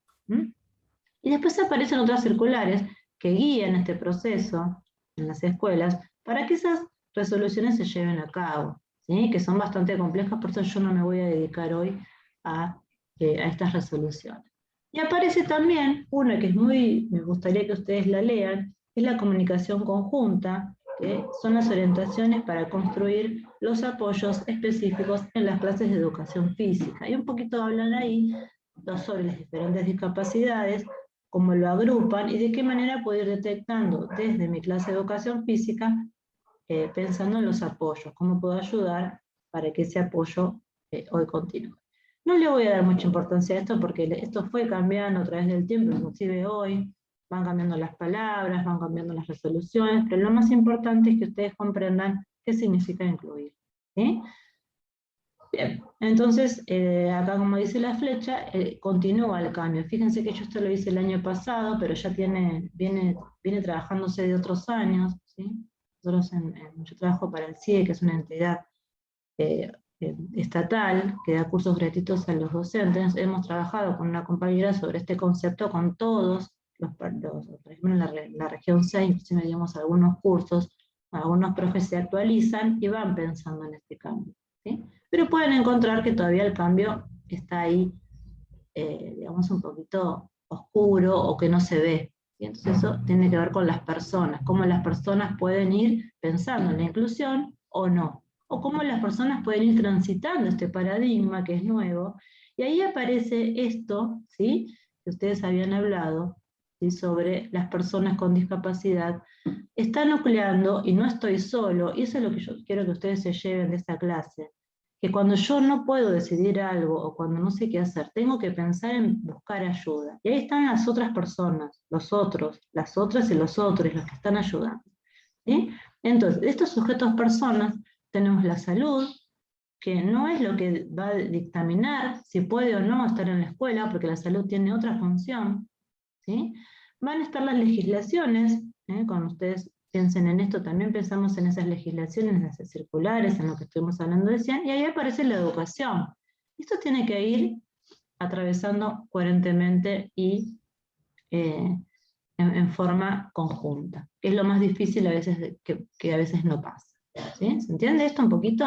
Y después aparecen otras circulares que guían este proceso en las escuelas para que esas resoluciones se lleven a cabo, ¿sí?, que son bastante complejas, por eso yo no me voy a dedicar hoy a estas resoluciones. Y aparece también una que es me gustaría que ustedes la lean, es la comunicación conjunta, que son las orientaciones para construir los apoyos específicos en las clases de educación física. Y un poquito hablan ahí sobre las diferentes discapacidades, cómo lo agrupan y de qué manera puedo ir detectando desde mi clase de educación física, pensando en los apoyos, cómo puedo ayudar para que ese apoyo hoy continúe. No le voy a dar mucha importancia a esto porque esto fue cambiando a través del tiempo, inclusive hoy van cambiando las palabras, van cambiando las resoluciones, pero lo más importante es que ustedes comprendan qué significa incluir. ¿Sí? Bien, entonces acá como dice la flecha, continúa el cambio. Fíjense que yo esto lo hice el año pasado, pero ya viene trabajándose de otros años. ¿Sí? Nosotros yo trabajo para el CIE, que es una entidad estatal que da cursos gratuitos a los docentes. Hemos trabajado con una compañera sobre este concepto con todos por ejemplo en la región 6, inclusive digamos algunos cursos, algunos profes se actualizan y van pensando en este cambio, ¿sí? Pero pueden encontrar que todavía el cambio está ahí, digamos un poquito oscuro o que no se ve, ¿sí? Entonces eso tiene que ver con las personas, cómo las personas pueden ir pensando en la inclusión o no, o cómo las personas pueden ir transitando este paradigma que es nuevo, y ahí aparece esto, ¿sí?, que ustedes habían hablado, ¿sí?, sobre las personas con discapacidad. Está nucleando, y no estoy solo, y eso es lo que yo quiero que ustedes se lleven de esta clase, que cuando yo no puedo decidir algo, o cuando no sé qué hacer, tengo que pensar en buscar ayuda, y ahí están las otras personas, los otros, las otras y los otros, los que están ayudando, ¿sí? Entonces, de estos sujetos personas, tenemos la salud, que no es lo que va a dictaminar si puede o no estar en la escuela, porque la salud tiene otra función, ¿sí? Van a estar las legislaciones, cuando ustedes piensen en esto, también pensamos en esas legislaciones, en las circulares, en lo que estuvimos hablando recién, y ahí aparece la educación. Esto tiene que ir atravesando coherentemente y en forma conjunta, que es lo más difícil a veces, que a veces no pasa. ¿Sí? ¿Se entiende esto un poquito?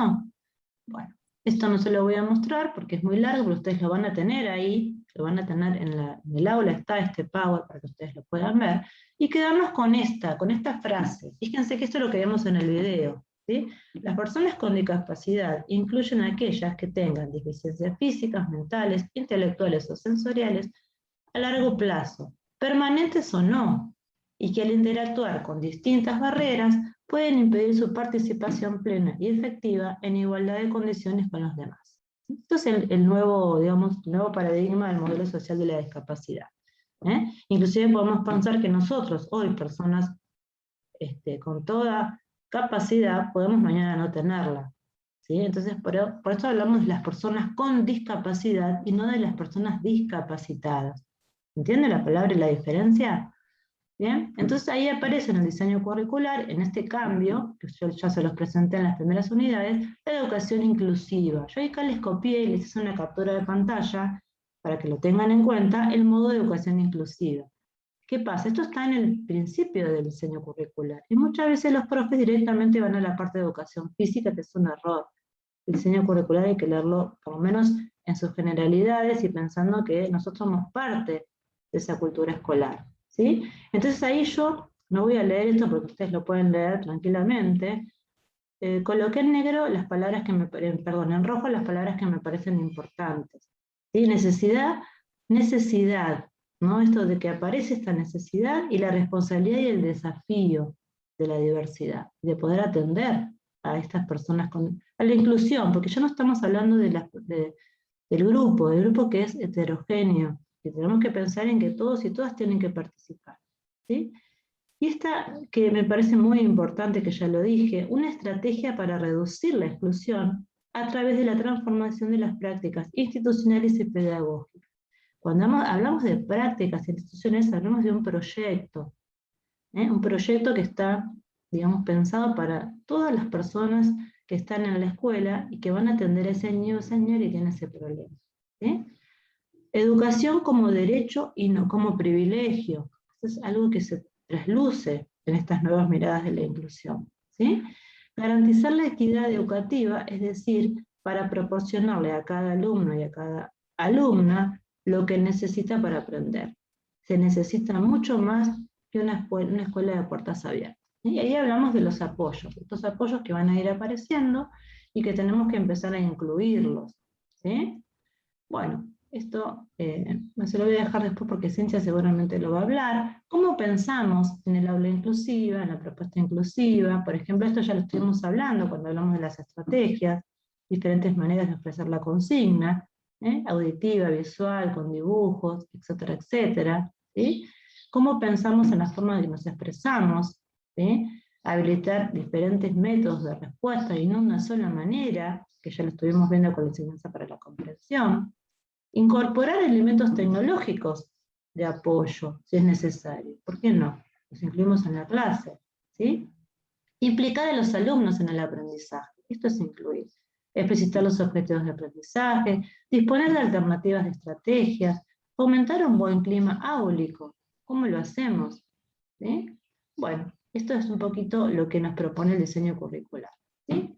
Bueno, esto no se lo voy a mostrar porque es muy largo, pero ustedes lo van a tener ahí, lo van a tener en el aula, está este Power para que ustedes lo puedan ver, y quedarnos con esta frase. Fíjense que esto es lo que vemos en el video, ¿sí? Las personas con discapacidad incluyen a aquellas que tengan deficiencias físicas, mentales, intelectuales o sensoriales a largo plazo, permanentes o no, y que al interactuar con distintas barreras pueden impedir su participación plena y efectiva en igualdad de condiciones con los demás. Esto es el nuevo, digamos, nuevo paradigma del modelo social de la discapacidad. Inclusive podemos pensar que nosotros, hoy, personas con toda capacidad, podemos mañana no tenerla. ¿Sí? Entonces, por eso hablamos de las personas con discapacidad y no de las personas discapacitadas. ¿Entiende la palabra y la diferencia? Bien, entonces ahí aparece en el diseño curricular, en este cambio, que yo ya se los presenté en las primeras unidades, la educación inclusiva. Yo acá les copié y les hice una captura de pantalla, para que lo tengan en cuenta, el modo de educación inclusiva. ¿Qué pasa? Esto está en el principio del diseño curricular, y muchas veces los profes directamente van a la parte de educación física, que es un error. El diseño curricular hay que leerlo, por lo menos en sus generalidades, y pensando que nosotros somos parte de esa cultura escolar. ¿sí? Entonces ahí yo no voy a leer esto porque ustedes lo pueden leer tranquilamente. Coloqué en negro las palabras que en rojo las palabras que me parecen importantes. ¿Sí? Necesidad, ¿no? Esto de que aparece esta necesidad y la responsabilidad y el desafío de la diversidad, de poder atender a estas personas a la inclusión, porque ya no estamos hablando del grupo que es heterogéneo, que tenemos que pensar en que todos y todas tienen que participar, ¿sí? Y esta que me parece muy importante, que ya lo dije, una estrategia para reducir la exclusión a través de la transformación de las prácticas institucionales y pedagógicas. Cuando hablamos de prácticas institucionales, hablamos de un proyecto que está, digamos, pensado para todas las personas que están en la escuela y que van a atender a ese niño o señora que tiene ese problema, ¿sí? Educación como derecho y no como privilegio. Esto es algo que se trasluce en estas nuevas miradas de la inclusión, ¿sí? Garantizar la equidad educativa, es decir, para proporcionarle a cada alumno y a cada alumna lo que necesita para aprender. Se necesita mucho más que una escuela de puertas abiertas. Y ahí hablamos de los apoyos, estos apoyos que van a ir apareciendo y que tenemos que empezar a incluirlos, ¿sí? Bueno, esto no se lo voy a dejar después porque Cintia seguramente lo va a hablar. ¿Cómo pensamos en el aula inclusiva, en la propuesta inclusiva? Por ejemplo, esto ya lo estuvimos hablando cuando hablamos de las estrategias, diferentes maneras de expresar la consigna, auditiva, visual, con dibujos, etcétera, etcétera, ¿sí? ¿Cómo pensamos en la forma en que nos expresamos? ¿Sí? Habilitar diferentes métodos de respuesta y no una sola manera, que ya lo estuvimos viendo con la enseñanza para la comprensión. Incorporar elementos tecnológicos de apoyo, si es necesario. ¿Por qué no? Los incluimos en la clase, ¿sí? Implicar a los alumnos en el aprendizaje. Esto es incluir. Explicitar los objetivos de aprendizaje, disponer de alternativas de estrategias, fomentar un buen clima áulico. ¿Cómo lo hacemos? ¿Sí? Bueno, esto es un poquito lo que nos propone el diseño curricular, ¿sí?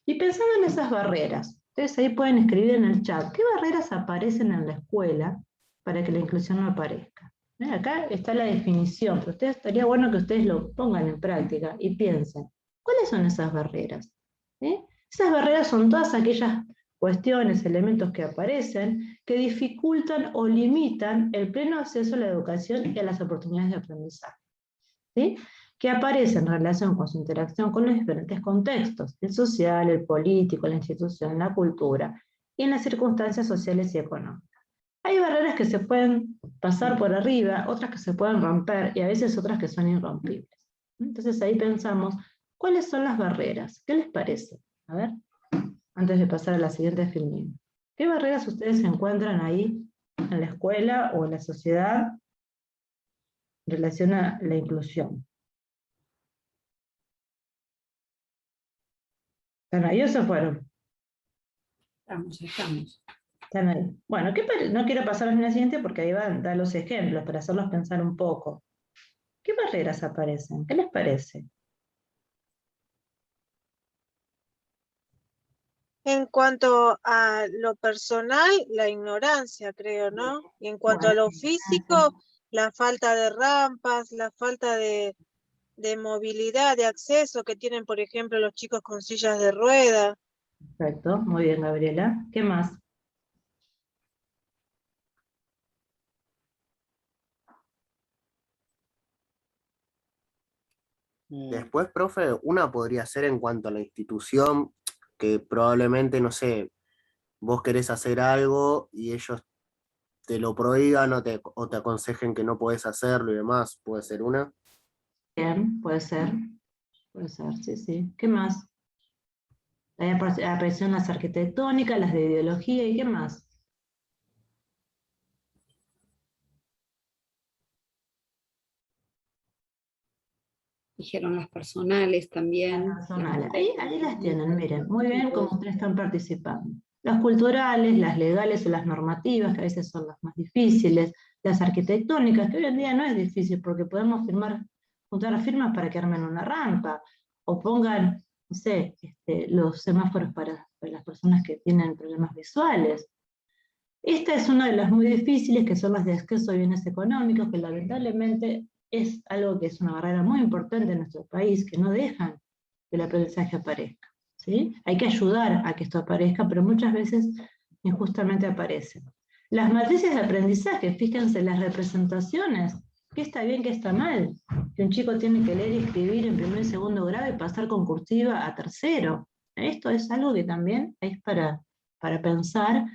Y pensando en esas barreras, ustedes ahí pueden escribir en el chat, ¿qué barreras aparecen en la escuela para que la inclusión no aparezca? Acá está la definición, pero estaría bueno que ustedes lo pongan en práctica y piensen, ¿cuáles son esas barreras? ¿Sí? Esas barreras son todas aquellas cuestiones, elementos que aparecen, que dificultan o limitan el pleno acceso a la educación y a las oportunidades de aprendizaje, ¿sí? Que aparecen en relación con su interacción con los diferentes contextos, el social, el político, la institución, la cultura, y en las circunstancias sociales y económicas. Hay barreras que se pueden pasar por arriba, otras que se pueden romper, y a veces otras que son irrompibles. Entonces ahí pensamos, ¿cuáles son las barreras? ¿Qué les parece? A ver, antes de pasar a la siguiente filmina. ¿Qué barreras ustedes encuentran ahí en la escuela o en la sociedad en relación a la inclusión? ¿Están ahí o se fueron? Estamos. Están ahí. Bueno, no quiero pasar a la siguiente porque ahí van a dar los ejemplos para hacerlos pensar un poco. ¿Qué barreras aparecen? ¿Qué les parece? En cuanto a lo personal, la ignorancia, creo, ¿no? Y en cuanto a lo físico, la falta de rampas, la falta de movilidad, de acceso que tienen, por ejemplo, los chicos con sillas de rueda. Perfecto, muy bien, Gabriela. ¿Qué más? Después, profe, una podría ser en cuanto a la institución, que probablemente, no sé, vos querés hacer algo y ellos te lo prohíban o te aconsejen que no podés hacerlo y demás. ¿Puede ser una? Bien, puede ser, sí, sí. ¿Qué más? Ahí aparecieron las arquitectónicas, las de ideología, ¿y qué más? Dijeron las personales también. Las personales. Ahí las tienen, miren, muy bien cómo ustedes están participando. Las culturales, las legales o las normativas, que a veces son las más difíciles, las arquitectónicas, que hoy en día no es difícil porque podemos juntar firmas para que armen una rampa, o pongan, no sé, los semáforos para las personas que tienen problemas visuales. Esta es una de las muy difíciles, que son las de acceso a bienes económicos, que lamentablemente es algo que es una barrera muy importante en nuestro país, que no dejan que el aprendizaje aparezca, ¿sí? Hay que ayudar a que esto aparezca, pero muchas veces injustamente aparece. Las matrices de aprendizaje, fíjense, las representaciones, qué está bien, qué está mal, que un chico tiene que leer y escribir en primer y segundo grado y pasar con cursiva a tercero. Esto es algo que también es para pensar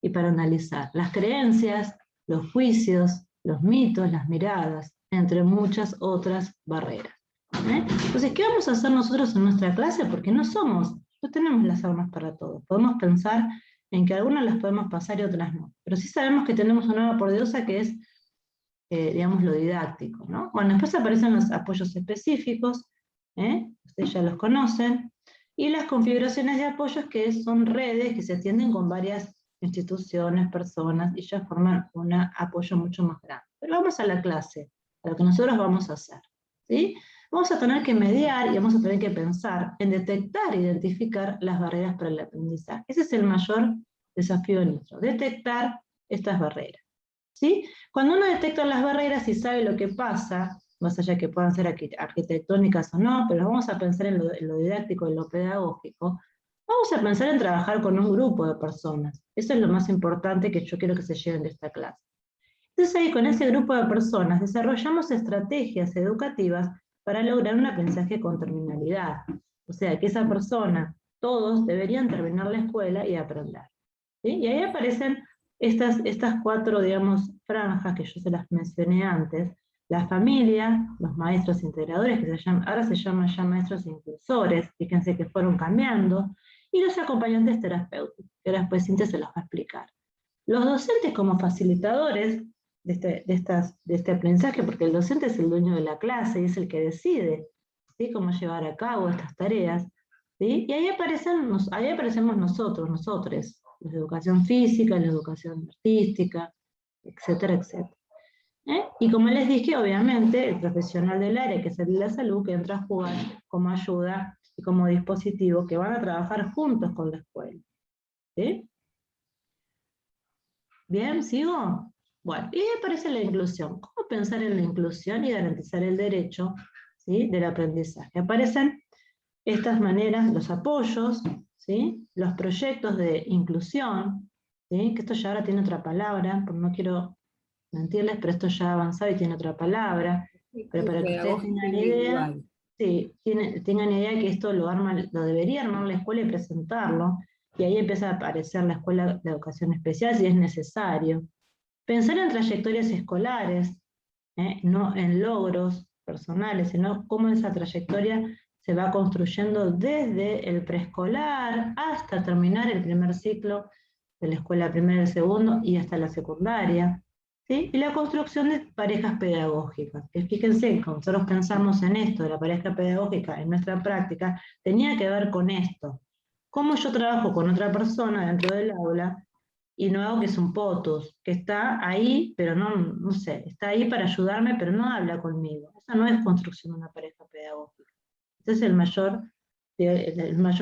y para analizar. Las creencias, los juicios, los mitos, las miradas, entre muchas otras barreras. Entonces, ¿qué vamos a hacer nosotros en nuestra clase? Porque no tenemos las armas para todo. Podemos pensar en que algunas las podemos pasar y otras no. Pero sí sabemos que tenemos una arma poderosa que es, digamos, lo didáctico, ¿no? Bueno, después aparecen los apoyos específicos, ustedes ya los conocen, y las configuraciones de apoyos, que son redes que se extienden con varias instituciones, personas, y ya forman un apoyo mucho más grande. Pero vamos a la clase, a lo que nosotros vamos a hacer, ¿sí? Vamos a tener que mediar y vamos a tener que pensar en detectar e identificar las barreras para el aprendizaje. Ese es el mayor desafío nuestro, detectar estas barreras, ¿sí? Cuando uno detecta las barreras y sabe lo que pasa, más allá que puedan ser arquitectónicas o no, pero vamos a pensar en lo didáctico, en lo pedagógico, vamos a pensar en trabajar con un grupo de personas. Eso es lo más importante que yo quiero que se lleven de esta clase. Entonces ahí con ese grupo de personas desarrollamos estrategias educativas para lograr un aprendizaje con terminalidad. O sea, que esa persona, todos deberían terminar la escuela y aprender, ¿sí? Y ahí aparecen estas cuatro, digamos, franjas que yo se las mencioné antes: la familia, los maestros integradores, que ahora se llaman ya maestros inclusores, fíjense que fueron cambiando, y los acompañantes terapéuticos, que ahora después Cintia se los va a explicar. Los docentes como facilitadores de este aprendizaje, porque el docente es el dueño de la clase y es el que decide, ¿sí?, cómo llevar a cabo estas tareas, ¿sí? Y ahí aparecemos nosotros, nosotres, la educación física, la educación artística, etcétera, etcétera. Y como les dije, obviamente, el profesional del área, que es el de la salud, que entra a jugar como ayuda y como dispositivo, que van a trabajar juntos con la escuela, ¿sí? ¿Bien? ¿Sigo? Bueno, y ahí aparece la inclusión. ¿Cómo pensar en la inclusión y garantizar el derecho, ¿sí?, del aprendizaje? Aparecen estas maneras, los apoyos, ¿sí?, los proyectos de inclusión, ¿sí?, que esto ya ahora tiene otra palabra, porque no quiero mentirles, pero esto ya ha avanzado y tiene otra palabra, pero para que ustedes tengan idea, sí, tengan idea que esto lo debería armar la escuela y presentarlo, y ahí empieza a aparecer la escuela de educación especial si es necesario. Pensar en trayectorias escolares, no en logros personales, sino cómo esa trayectoria se va construyendo desde el preescolar hasta terminar el primer ciclo de la escuela primera y segundo y hasta la secundaria, ¿sí? Y la construcción de parejas pedagógicas, que fíjense, cuando nosotros pensamos en esto de la pareja pedagógica en nuestra práctica, tenía que ver con esto: cómo yo trabajo con otra persona dentro del aula y no hago que es un potus, que está ahí, pero no sé, está ahí para ayudarme, pero no habla conmigo. Esa no es construcción de una pareja pedagógica. Ese es el mayor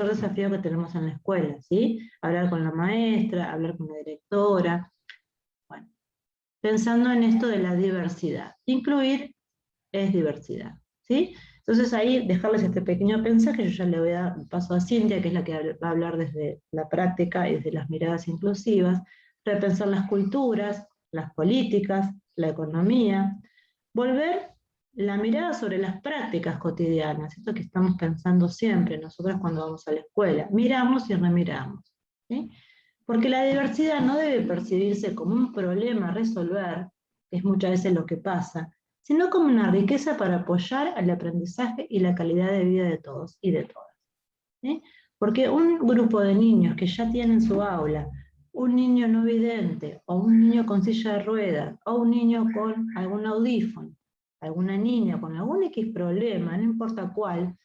desafío que tenemos en la escuela, ¿sí? Hablar con la maestra, hablar con la directora. Bueno, pensando en esto de la diversidad. Incluir es diversidad, ¿sí? Entonces ahí dejarles este pequeño mensaje, yo ya le voy a dar paso a Cintia, que es la que va a hablar desde la práctica y desde las miradas inclusivas, repensar las culturas, las políticas, la economía, volver la mirada sobre las prácticas cotidianas, esto que estamos pensando siempre nosotros cuando vamos a la escuela, miramos y remiramos, ¿sí? Porque la diversidad no debe percibirse como un problema a resolver, que es muchas veces lo que pasa, sino como una riqueza para apoyar al aprendizaje y la calidad de vida de todos y de todas, ¿sí? Porque un grupo de niños que ya tienen su aula, un niño no vidente, o un niño con silla de ruedas, o un niño con algún audífono, alguna niña con algún X problema, no importa cuál,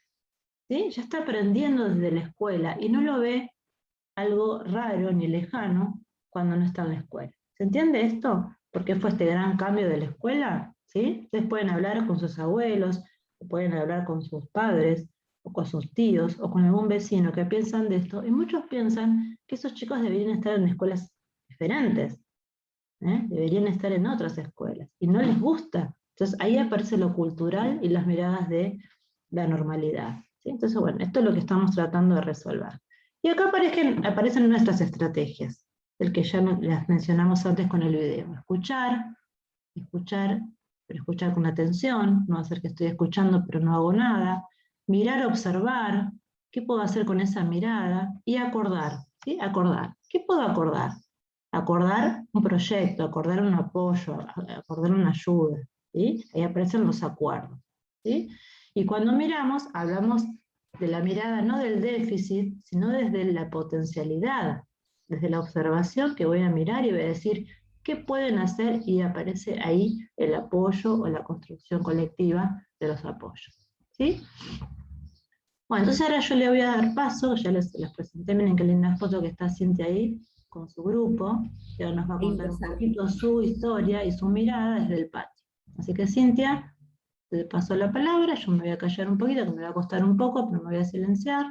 ¿sí?, ya está aprendiendo desde la escuela y no lo ve algo raro ni lejano cuando no está en la escuela. ¿Se entiende esto? ¿Por qué fue este gran cambio de la escuela? ¿Sí? Ustedes pueden hablar con sus abuelos, o pueden hablar con sus padres, o con sus tíos, o con algún vecino que piensan de esto, y muchos piensan que esos chicos deberían estar en escuelas diferentes, deberían estar en otras escuelas, y no les gusta. Entonces ahí aparece lo cultural y las miradas de la normalidad, ¿sí? Entonces, bueno, esto es lo que estamos tratando de resolver. Y acá aparecen nuestras estrategias, el que ya las mencionamos antes con el video. Escuchar, pero escuchar con atención, no hacer que estoy escuchando pero no hago nada. Mirar, observar, ¿qué puedo hacer con esa mirada? Y acordar, ¿sí? Acordar. ¿Qué puedo acordar? Acordar un proyecto, acordar un apoyo, acordar una ayuda, ¿sí? Ahí aparecen los acuerdos, ¿sí? Y cuando miramos, hablamos de la mirada no del déficit, sino desde la potencialidad, desde la observación que voy a mirar y voy a decir, ¿qué pueden hacer? Y aparece ahí el apoyo o la construcción colectiva de los apoyos, ¿sí? Bueno, entonces ahora yo le voy a dar paso, ya les presenté, miren qué linda foto que está Cintia ahí, con su grupo, que ahora nos va a contar un poquito su historia y su mirada desde el patio. Así que Cintia, te paso la palabra, yo me voy a callar un poquito, que me va a costar un poco, pero me voy a silenciar.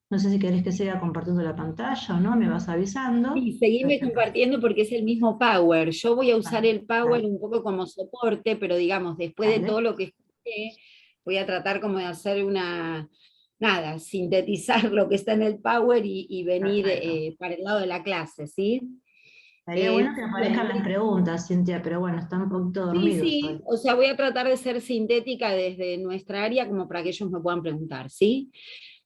No sé si querés que siga compartiendo la pantalla o no, me vas avisando. Sí, seguime compartiendo porque es el mismo Power. Yo voy a usar el Power un poco como soporte, pero digamos, después de todo lo que escuché, voy a tratar como de hacer nada, sintetizar lo que está en el Power y venir para el lado de la clase, ¿sí? Estaría bueno que aparezcan las preguntas, Cintia, pero bueno, están un poquito dormidos. Sí, hoy. o sea, voy a tratar de ser sintética desde nuestra área como para que ellos me puedan preguntar, ¿sí?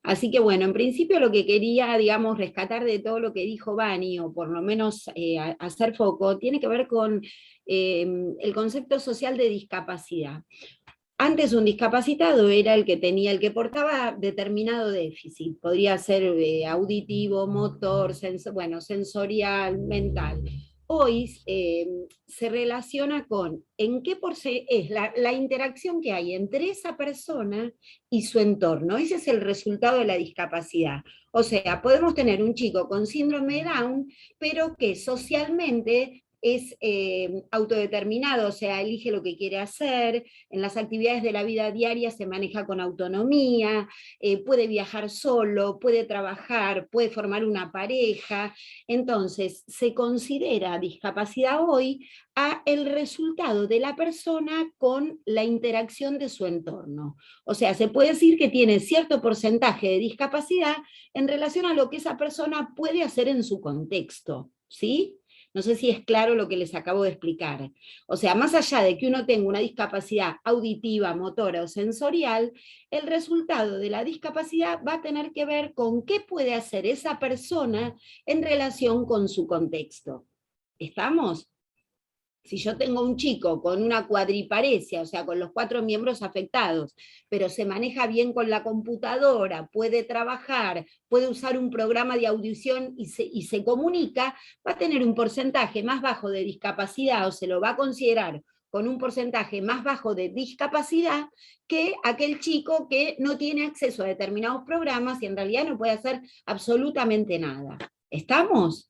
Así que bueno, en principio lo que quería, digamos, rescatar de todo lo que dijo Vani, o por lo menos hacer foco, tiene que ver con el concepto social de discapacidad. Antes un discapacitado era el que portaba determinado déficit, podría ser auditivo, motor, sensorial, mental. Hoy se relaciona con en qué es la interacción que hay entre esa persona y su entorno. Ese es el resultado de la discapacidad. O sea, podemos tener un chico con síndrome de Down, pero que socialmente es autodeterminado, o sea, elige lo que quiere hacer, en las actividades de la vida diaria se maneja con autonomía, puede viajar solo, puede trabajar, puede formar una pareja. Entonces, se considera discapacidad hoy a el resultado de la persona con la interacción de su entorno. O sea, se puede decir que tiene cierto porcentaje de discapacidad en relación a lo que esa persona puede hacer en su contexto, ¿sí? No sé si es claro lo que les acabo de explicar. O sea, más allá de que uno tenga una discapacidad auditiva, motora o sensorial, el resultado de la discapacidad va a tener que ver con qué puede hacer esa persona en relación con su contexto. ¿Estamos? Si yo tengo un chico con una cuadriparesia, o sea, con los 4 miembros afectados, pero se maneja bien con la computadora, puede trabajar, puede usar un programa de audición y se comunica, va a tener un porcentaje más bajo de discapacidad, o se lo va a considerar con un porcentaje más bajo de discapacidad que aquel chico que no tiene acceso a determinados programas y en realidad no puede hacer absolutamente nada. ¿Estamos?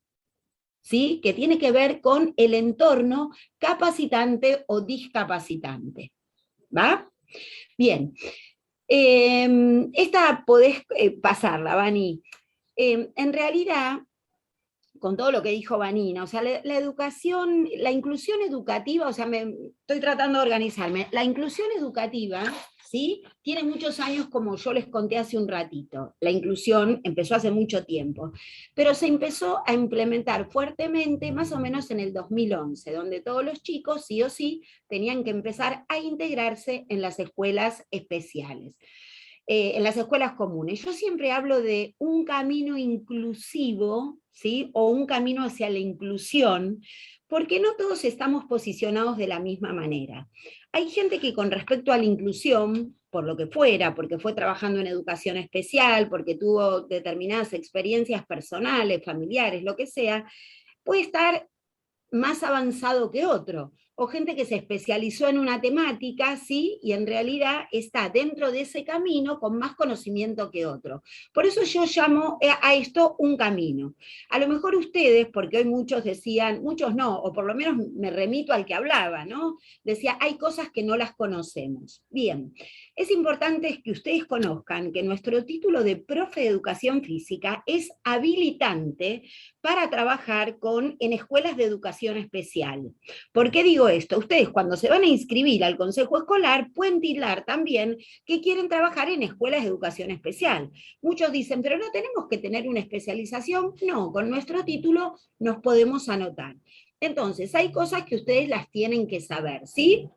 ¿Sí? Que tiene que ver con el entorno capacitante o discapacitante. ¿Va? Bien. Esta podés pasarla, Vani. En realidad, con todo lo que dijo Vanina, o sea, la educación, la inclusión educativa, o sea, estoy tratando de organizarme, la inclusión educativa, ¿sí? Tiene muchos años, como yo les conté hace un ratito. La inclusión empezó hace mucho tiempo, pero se empezó a implementar fuertemente más o menos en el 2011, donde todos los chicos, sí o sí, tenían que empezar a integrarse en las escuelas especiales. En las escuelas comunes. Yo siempre hablo de un camino inclusivo, ¿sí? O un camino hacia la inclusión, porque no todos estamos posicionados de la misma manera. Hay gente que con respecto a la inclusión, por lo que fuera, porque fue trabajando en educación especial, porque tuvo determinadas experiencias personales, familiares, lo que sea, puede estar más avanzado que otro. o gente que se especializó en una temática, ¿sí? Y en realidad está dentro de ese camino con más conocimiento que otro. Por eso yo llamo a esto un camino. A lo mejor ustedes, porque hoy muchos decían, muchos no, o por lo menos me remito al que hablaba, ¿no? Decía, hay cosas que no las conocemos. Bien, es importante que ustedes conozcan que nuestro título de profe de educación física es habilitante para trabajar en escuelas de educación especial. ¿Por qué digo esto? Ustedes cuando se van a inscribir al consejo escolar pueden tildar también que quieren trabajar en escuelas de educación especial. Muchos dicen, pero no tenemos que tener una especialización. No, con nuestro título nos podemos anotar. Entonces, hay cosas que ustedes las tienen que saber, ¿sí?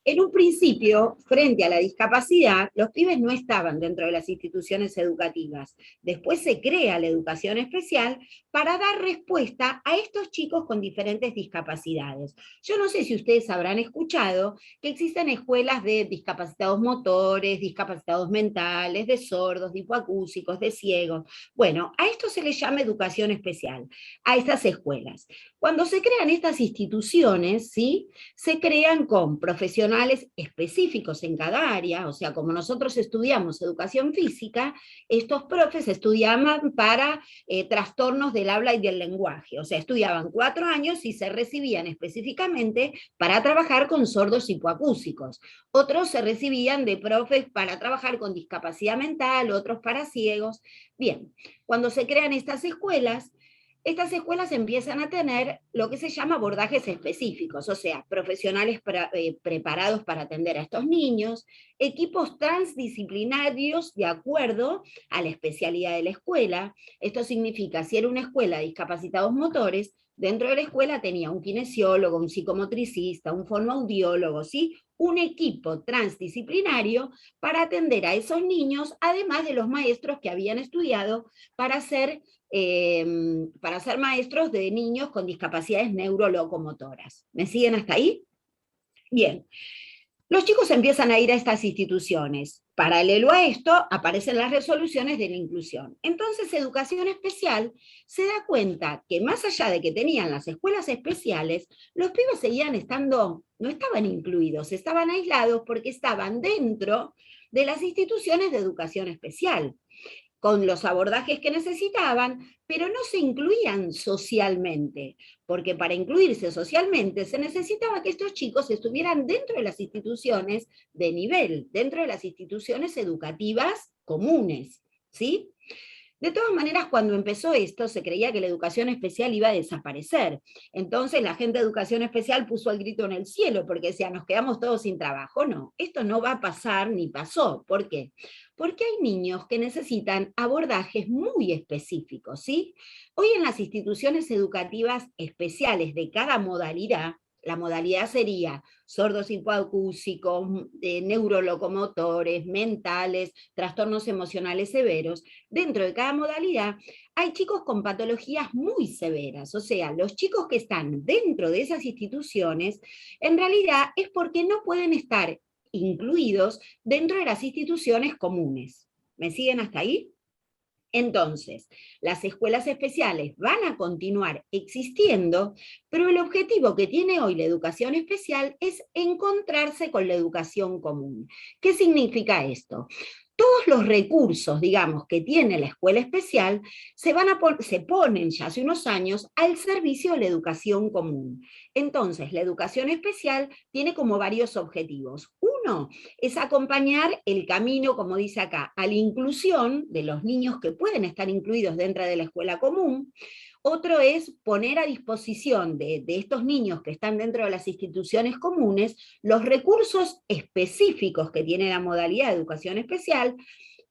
En un principio, frente a la discapacidad, los pibes no estaban dentro de las instituciones educativas. Después se crea la educación especial para dar respuesta a estos chicos con diferentes discapacidades. Yo no sé si ustedes habrán escuchado que existen escuelas de discapacitados motores, discapacitados mentales, de sordos, de hipoacúsicos, de ciegos. Bueno, a esto se les llama educación especial, a estas escuelas. Cuando se crean estas instituciones, ¿sí? Se crean con profesionales específicos en cada área, o sea, como nosotros estudiamos educación física, estos profes estudiaban para trastornos del habla y del lenguaje, o sea, estudiaban 4 años y se recibían específicamente para trabajar con sordos hipoacúsicos. Otros se recibían de profes para trabajar con discapacidad mental, otros para ciegos. Bien, cuando se crean estas escuelas empiezan a tener lo que se llama abordajes específicos, o sea, profesionales preparados para atender a estos niños, equipos transdisciplinarios de acuerdo a la especialidad de la escuela. Esto significa, si era una escuela de discapacitados motores, dentro de la escuela tenía un kinesiólogo, un psicomotricista, un fonoaudiólogo, ¿sí? Un equipo transdisciplinario para atender a esos niños, además de los maestros que habían estudiado para ser maestros de niños con discapacidades neurolocomotoras. ¿Me siguen hasta ahí? Bien. Los chicos empiezan a ir a estas instituciones. Paralelo a esto, aparecen las resoluciones de la inclusión. Entonces, Educación Especial se da cuenta que más allá de que tenían las escuelas especiales, los pibes seguían no estaban incluidos, estaban aislados porque estaban dentro de las instituciones de educación especial, con los abordajes que necesitaban, pero no se incluían socialmente, porque para incluirse socialmente se necesitaba que estos chicos estuvieran dentro de las instituciones de nivel, dentro de las instituciones educativas comunes, ¿sí? De todas maneras, cuando empezó esto, se creía que la educación especial iba a desaparecer. Entonces la gente de educación especial puso el grito en el cielo, porque decía, nos quedamos todos sin trabajo. No, esto no va a pasar ni pasó. ¿Por qué? Porque hay niños que necesitan abordajes muy específicos, ¿sí? Hoy en las instituciones educativas especiales de cada modalidad, la modalidad sería sordos hipoacúsicos, neurolocomotores, mentales, trastornos emocionales severos. Dentro de cada modalidad hay chicos con patologías muy severas, o sea, los chicos que están dentro de esas instituciones, en realidad es porque no pueden estar incluidos dentro de las instituciones comunes. ¿Me siguen hasta ahí? Entonces, las escuelas especiales van a continuar existiendo, pero el objetivo que tiene hoy la educación especial es encontrarse con la educación común. ¿Qué significa esto? Todos los recursos, digamos, que tiene la escuela especial se ponen ya hace unos años al servicio de la educación común. Entonces, la educación especial tiene como varios objetivos. Uno es acompañar el camino, como dice acá, a la inclusión de los niños que pueden estar incluidos dentro de la escuela común. Otro es poner a disposición de estos niños que están dentro de las instituciones comunes los recursos específicos que tiene la modalidad de educación especial.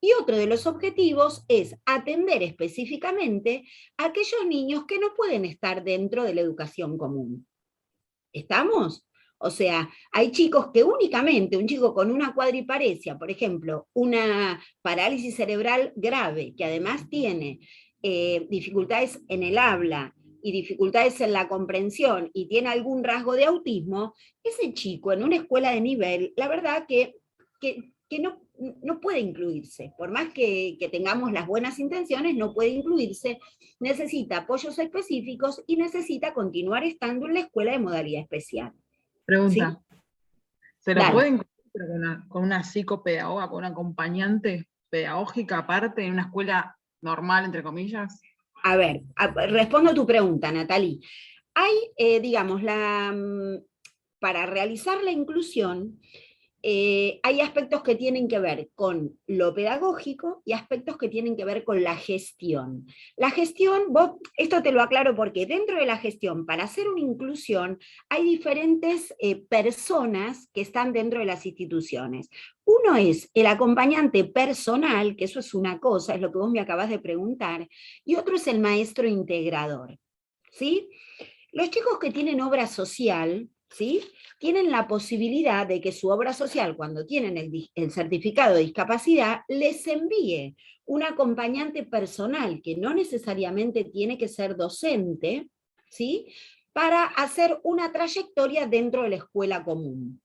Y otro de los objetivos es atender específicamente a aquellos niños que no pueden estar dentro de la educación común. ¿Estamos? O sea, hay chicos que únicamente, un chico con una cuadriparesia, por ejemplo, una parálisis cerebral grave, que además tiene dificultades en el habla y dificultades en la comprensión y tiene algún rasgo de autismo, ese chico en una escuela de nivel, la verdad que que no puede incluirse. Por más que tengamos las buenas intenciones, no puede incluirse, necesita apoyos específicos y necesita continuar estando en la escuela de modalidad especial. Pregunta. ¿Sí? ¿Se lo Dale. puede incluir pero con una psicopedagoga, con una acompañante pedagógica aparte, en una escuela normal, entre comillas? A ver, respondo a tu pregunta, Natalie. Hay, digamos, para realizar la inclusión, hay aspectos que tienen que ver con lo pedagógico y aspectos que tienen que ver con la gestión. La gestión, esto te lo aclaro porque dentro de la gestión, para hacer una inclusión, hay diferentes personas que están dentro de las instituciones. Uno es el acompañante personal, que eso es una cosa, es lo que vos me acabas de preguntar, y otro es el maestro integrador, ¿sí? Los chicos que tienen obra social, ¿sí?, tienen la posibilidad de que su obra social, cuando tienen el certificado de discapacidad, les envíe un acompañante personal, que no necesariamente tiene que ser docente, ¿sí?, para hacer una trayectoria dentro de la escuela común.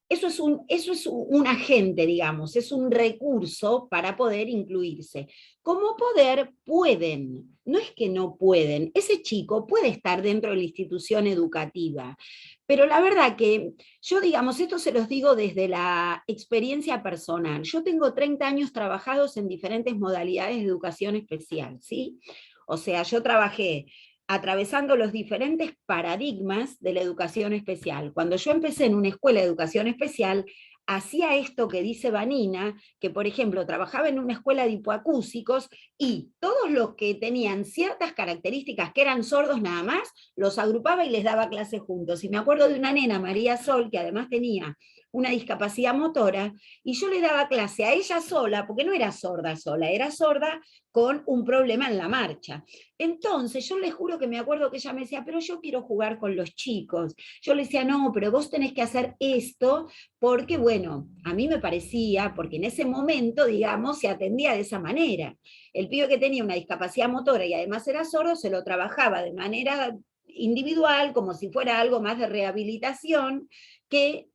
Eso es un agente, digamos, es un recurso para poder incluirse. Como poder, pueden, no es que no pueden, ese chico puede estar dentro de la institución educativa, pero la verdad que yo, digamos, esto se los digo desde la experiencia personal. Yo tengo 30 años trabajados en diferentes modalidades de educación especial, ¿sí? O sea, yo trabajé atravesando los diferentes paradigmas de la educación especial. Cuando yo empecé en una escuela de educación especial, hacía esto que dice Vanina, que por ejemplo trabajaba en una escuela de hipoacúsicos y todos los que tenían ciertas características que eran sordos nada más, los agrupaba y les daba clases juntos. Y me acuerdo de una nena, María Sol, que además tenía una discapacidad motora, y yo le daba clase a ella sola, porque no era sorda sola, era sorda con un problema en la marcha. Entonces, yo les juro que me acuerdo que ella me decía, pero yo quiero jugar con los chicos. Yo le decía, no, pero vos tenés que hacer esto, porque bueno, a mí me parecía, porque en ese momento, digamos, se atendía de esa manera. El pibe que tenía una discapacidad motora y además era sordo, se lo trabajaba de manera individual, como si fuera algo más de rehabilitación, que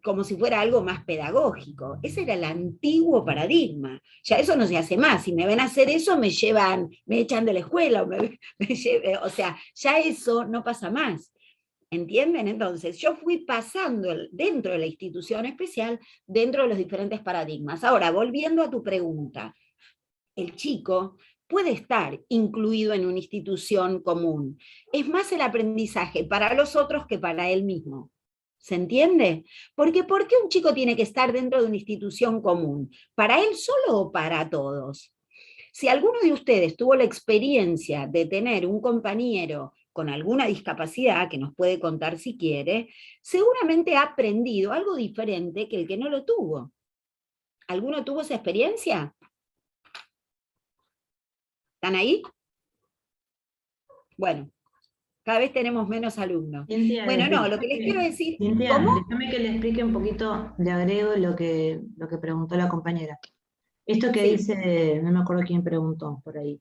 como si fuera algo más pedagógico. Ese era el antiguo paradigma. Ya eso no se hace más. Si me ven a hacer eso, me echan de la escuela, o sea, ya eso no pasa más. ¿Entienden? Entonces, yo fui pasando dentro de la institución especial, dentro de los diferentes paradigmas. Ahora, volviendo a tu pregunta, el chico puede estar incluido en una institución común. Es más el aprendizaje para los otros que para él mismo. ¿Se entiende? Porque ¿por qué un chico tiene que estar dentro de una institución común? ¿Para él solo o para todos? Si alguno de ustedes tuvo la experiencia de tener un compañero con alguna discapacidad, que nos puede contar si quiere, seguramente ha aprendido algo diferente que el que no lo tuvo. ¿Alguno tuvo esa experiencia? ¿Están ahí? Bueno. Cada vez tenemos menos alumnos. Cintia, bueno, no, lo que les quiero decir... Cintia, ¿cómo? déjame que le explique un poquito, le agrego lo que preguntó la compañera. Esto que Sí. dice, no me acuerdo quién preguntó por ahí.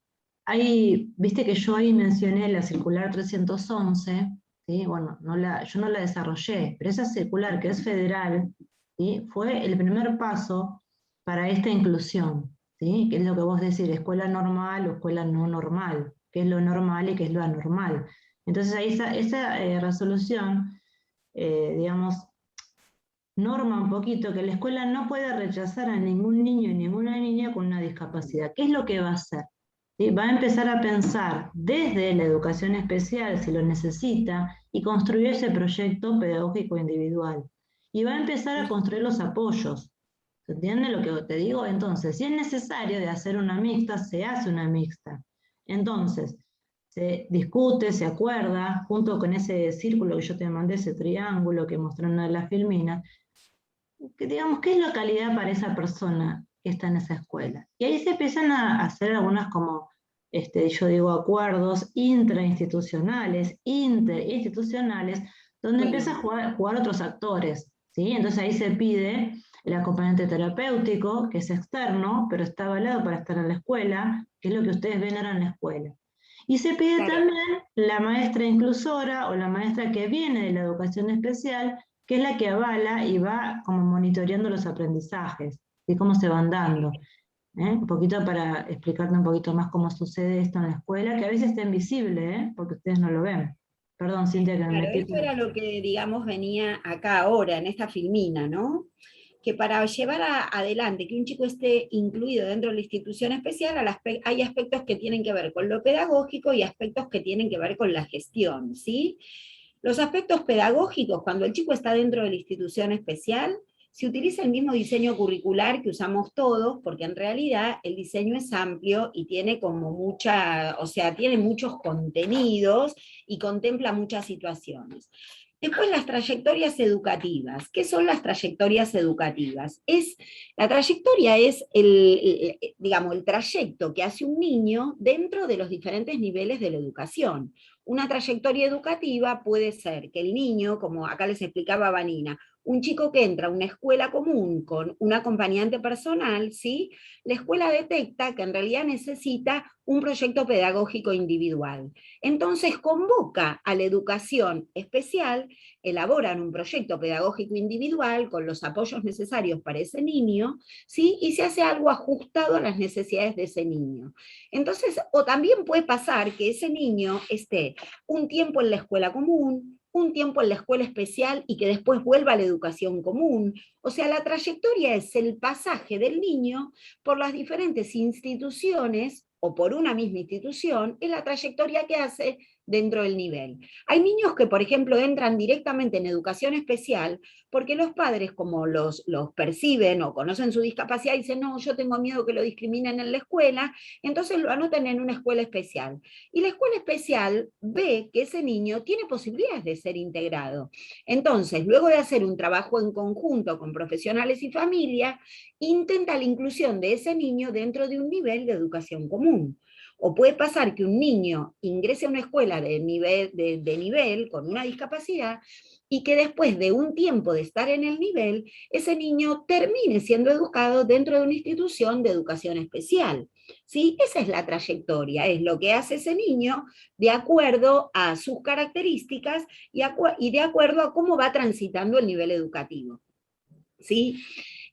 Viste que yo ahí mencioné la circular 311, ¿sí? Bueno, yo no la desarrollé, pero esa circular que es federal, ¿sí?, fue el primer paso para esta inclusión, ¿sí?, que es lo que vos decís, escuela normal o escuela no normal, qué es lo normal y qué es lo anormal. Entonces ahí esa resolución, digamos, norma un poquito que la escuela no puede rechazar a ningún niño y ninguna niña con una discapacidad. ¿Qué es lo que va a hacer? ¿Sí? Va a empezar a pensar desde la educación especial, si lo necesita, y construir ese proyecto pedagógico individual. Y va a empezar a construir los apoyos. ¿Se entiende lo que te digo? Entonces, si es necesario de hacer una mixta, se hace una mixta. Entonces, se discute, se acuerda, junto con ese círculo que yo te mandé, ese triángulo que mostré en una de las filminas, que digamos, ¿qué es la calidad para esa persona que está en esa escuela? Y ahí se empiezan a hacer algunas como, yo digo, acuerdos intrainstitucionales, interinstitucionales, donde empiezan a jugar otros actores, ¿sí? Entonces ahí se pide el acompañante terapéutico, que es externo, pero está avalado para estar en la escuela, que es lo que ustedes ven ahora en la escuela. Y se pide también la maestra inclusora o la maestra que viene de la educación especial, que es la que avala y va como monitoreando los aprendizajes y cómo se van dando. Un poquito para explicarte un poquito más cómo sucede esto en la escuela, que a veces está invisible, porque ustedes no lo ven. Perdón, Cintia, que me Claro, metí. esto era lo que, digamos, venía acá ahora, en esta filmina, ¿no? Que para llevar adelante que un chico esté incluido dentro de la institución especial, hay aspectos que tienen que ver con lo pedagógico y aspectos que tienen que ver con la gestión, ¿sí? Los aspectos pedagógicos, cuando el chico está dentro de la institución especial, se utiliza el mismo diseño curricular que usamos todos, porque en realidad el diseño es amplio y tiene como tiene muchos contenidos y contempla muchas situaciones. Después las trayectorias educativas. ¿Qué son las trayectorias educativas? La trayectoria es digamos, el trayecto que hace un niño dentro de los diferentes niveles de la educación. Una trayectoria educativa puede ser que el niño, como acá les explicaba Vanina, un chico que entra a una escuela común con un acompañante personal, ¿sí? La escuela detecta que en realidad necesita un proyecto pedagógico individual. Entonces convoca a la educación especial, elaboran un proyecto pedagógico individual con los apoyos necesarios para ese niño, ¿sí? Y se hace algo ajustado a las necesidades de ese niño. Entonces, o también puede pasar que ese niño esté un tiempo en la escuela común, un tiempo en la escuela especial y que después vuelva a la educación común. O sea, la trayectoria es el pasaje del niño por las diferentes instituciones o por una misma institución, es la trayectoria que hace dentro del nivel. Hay niños que, por ejemplo, entran directamente en educación especial porque los padres, como los perciben o conocen su discapacidad, dicen, no, yo tengo miedo que lo discriminen en la escuela, entonces lo anotan en una escuela especial. Y la escuela especial ve que ese niño tiene posibilidades de ser integrado. Entonces, luego de hacer un trabajo en conjunto con profesionales y familia, intenta la inclusión de ese niño dentro de un nivel de educación común. O puede pasar que un niño ingrese a una escuela de nivel con una discapacidad y que después de un tiempo de estar en el nivel, ese niño termine siendo educado dentro de una institución de educación especial. ¿Sí? Esa es la trayectoria, es lo que hace ese niño de acuerdo a sus características y de acuerdo a cómo va transitando el nivel educativo. ¿Sí?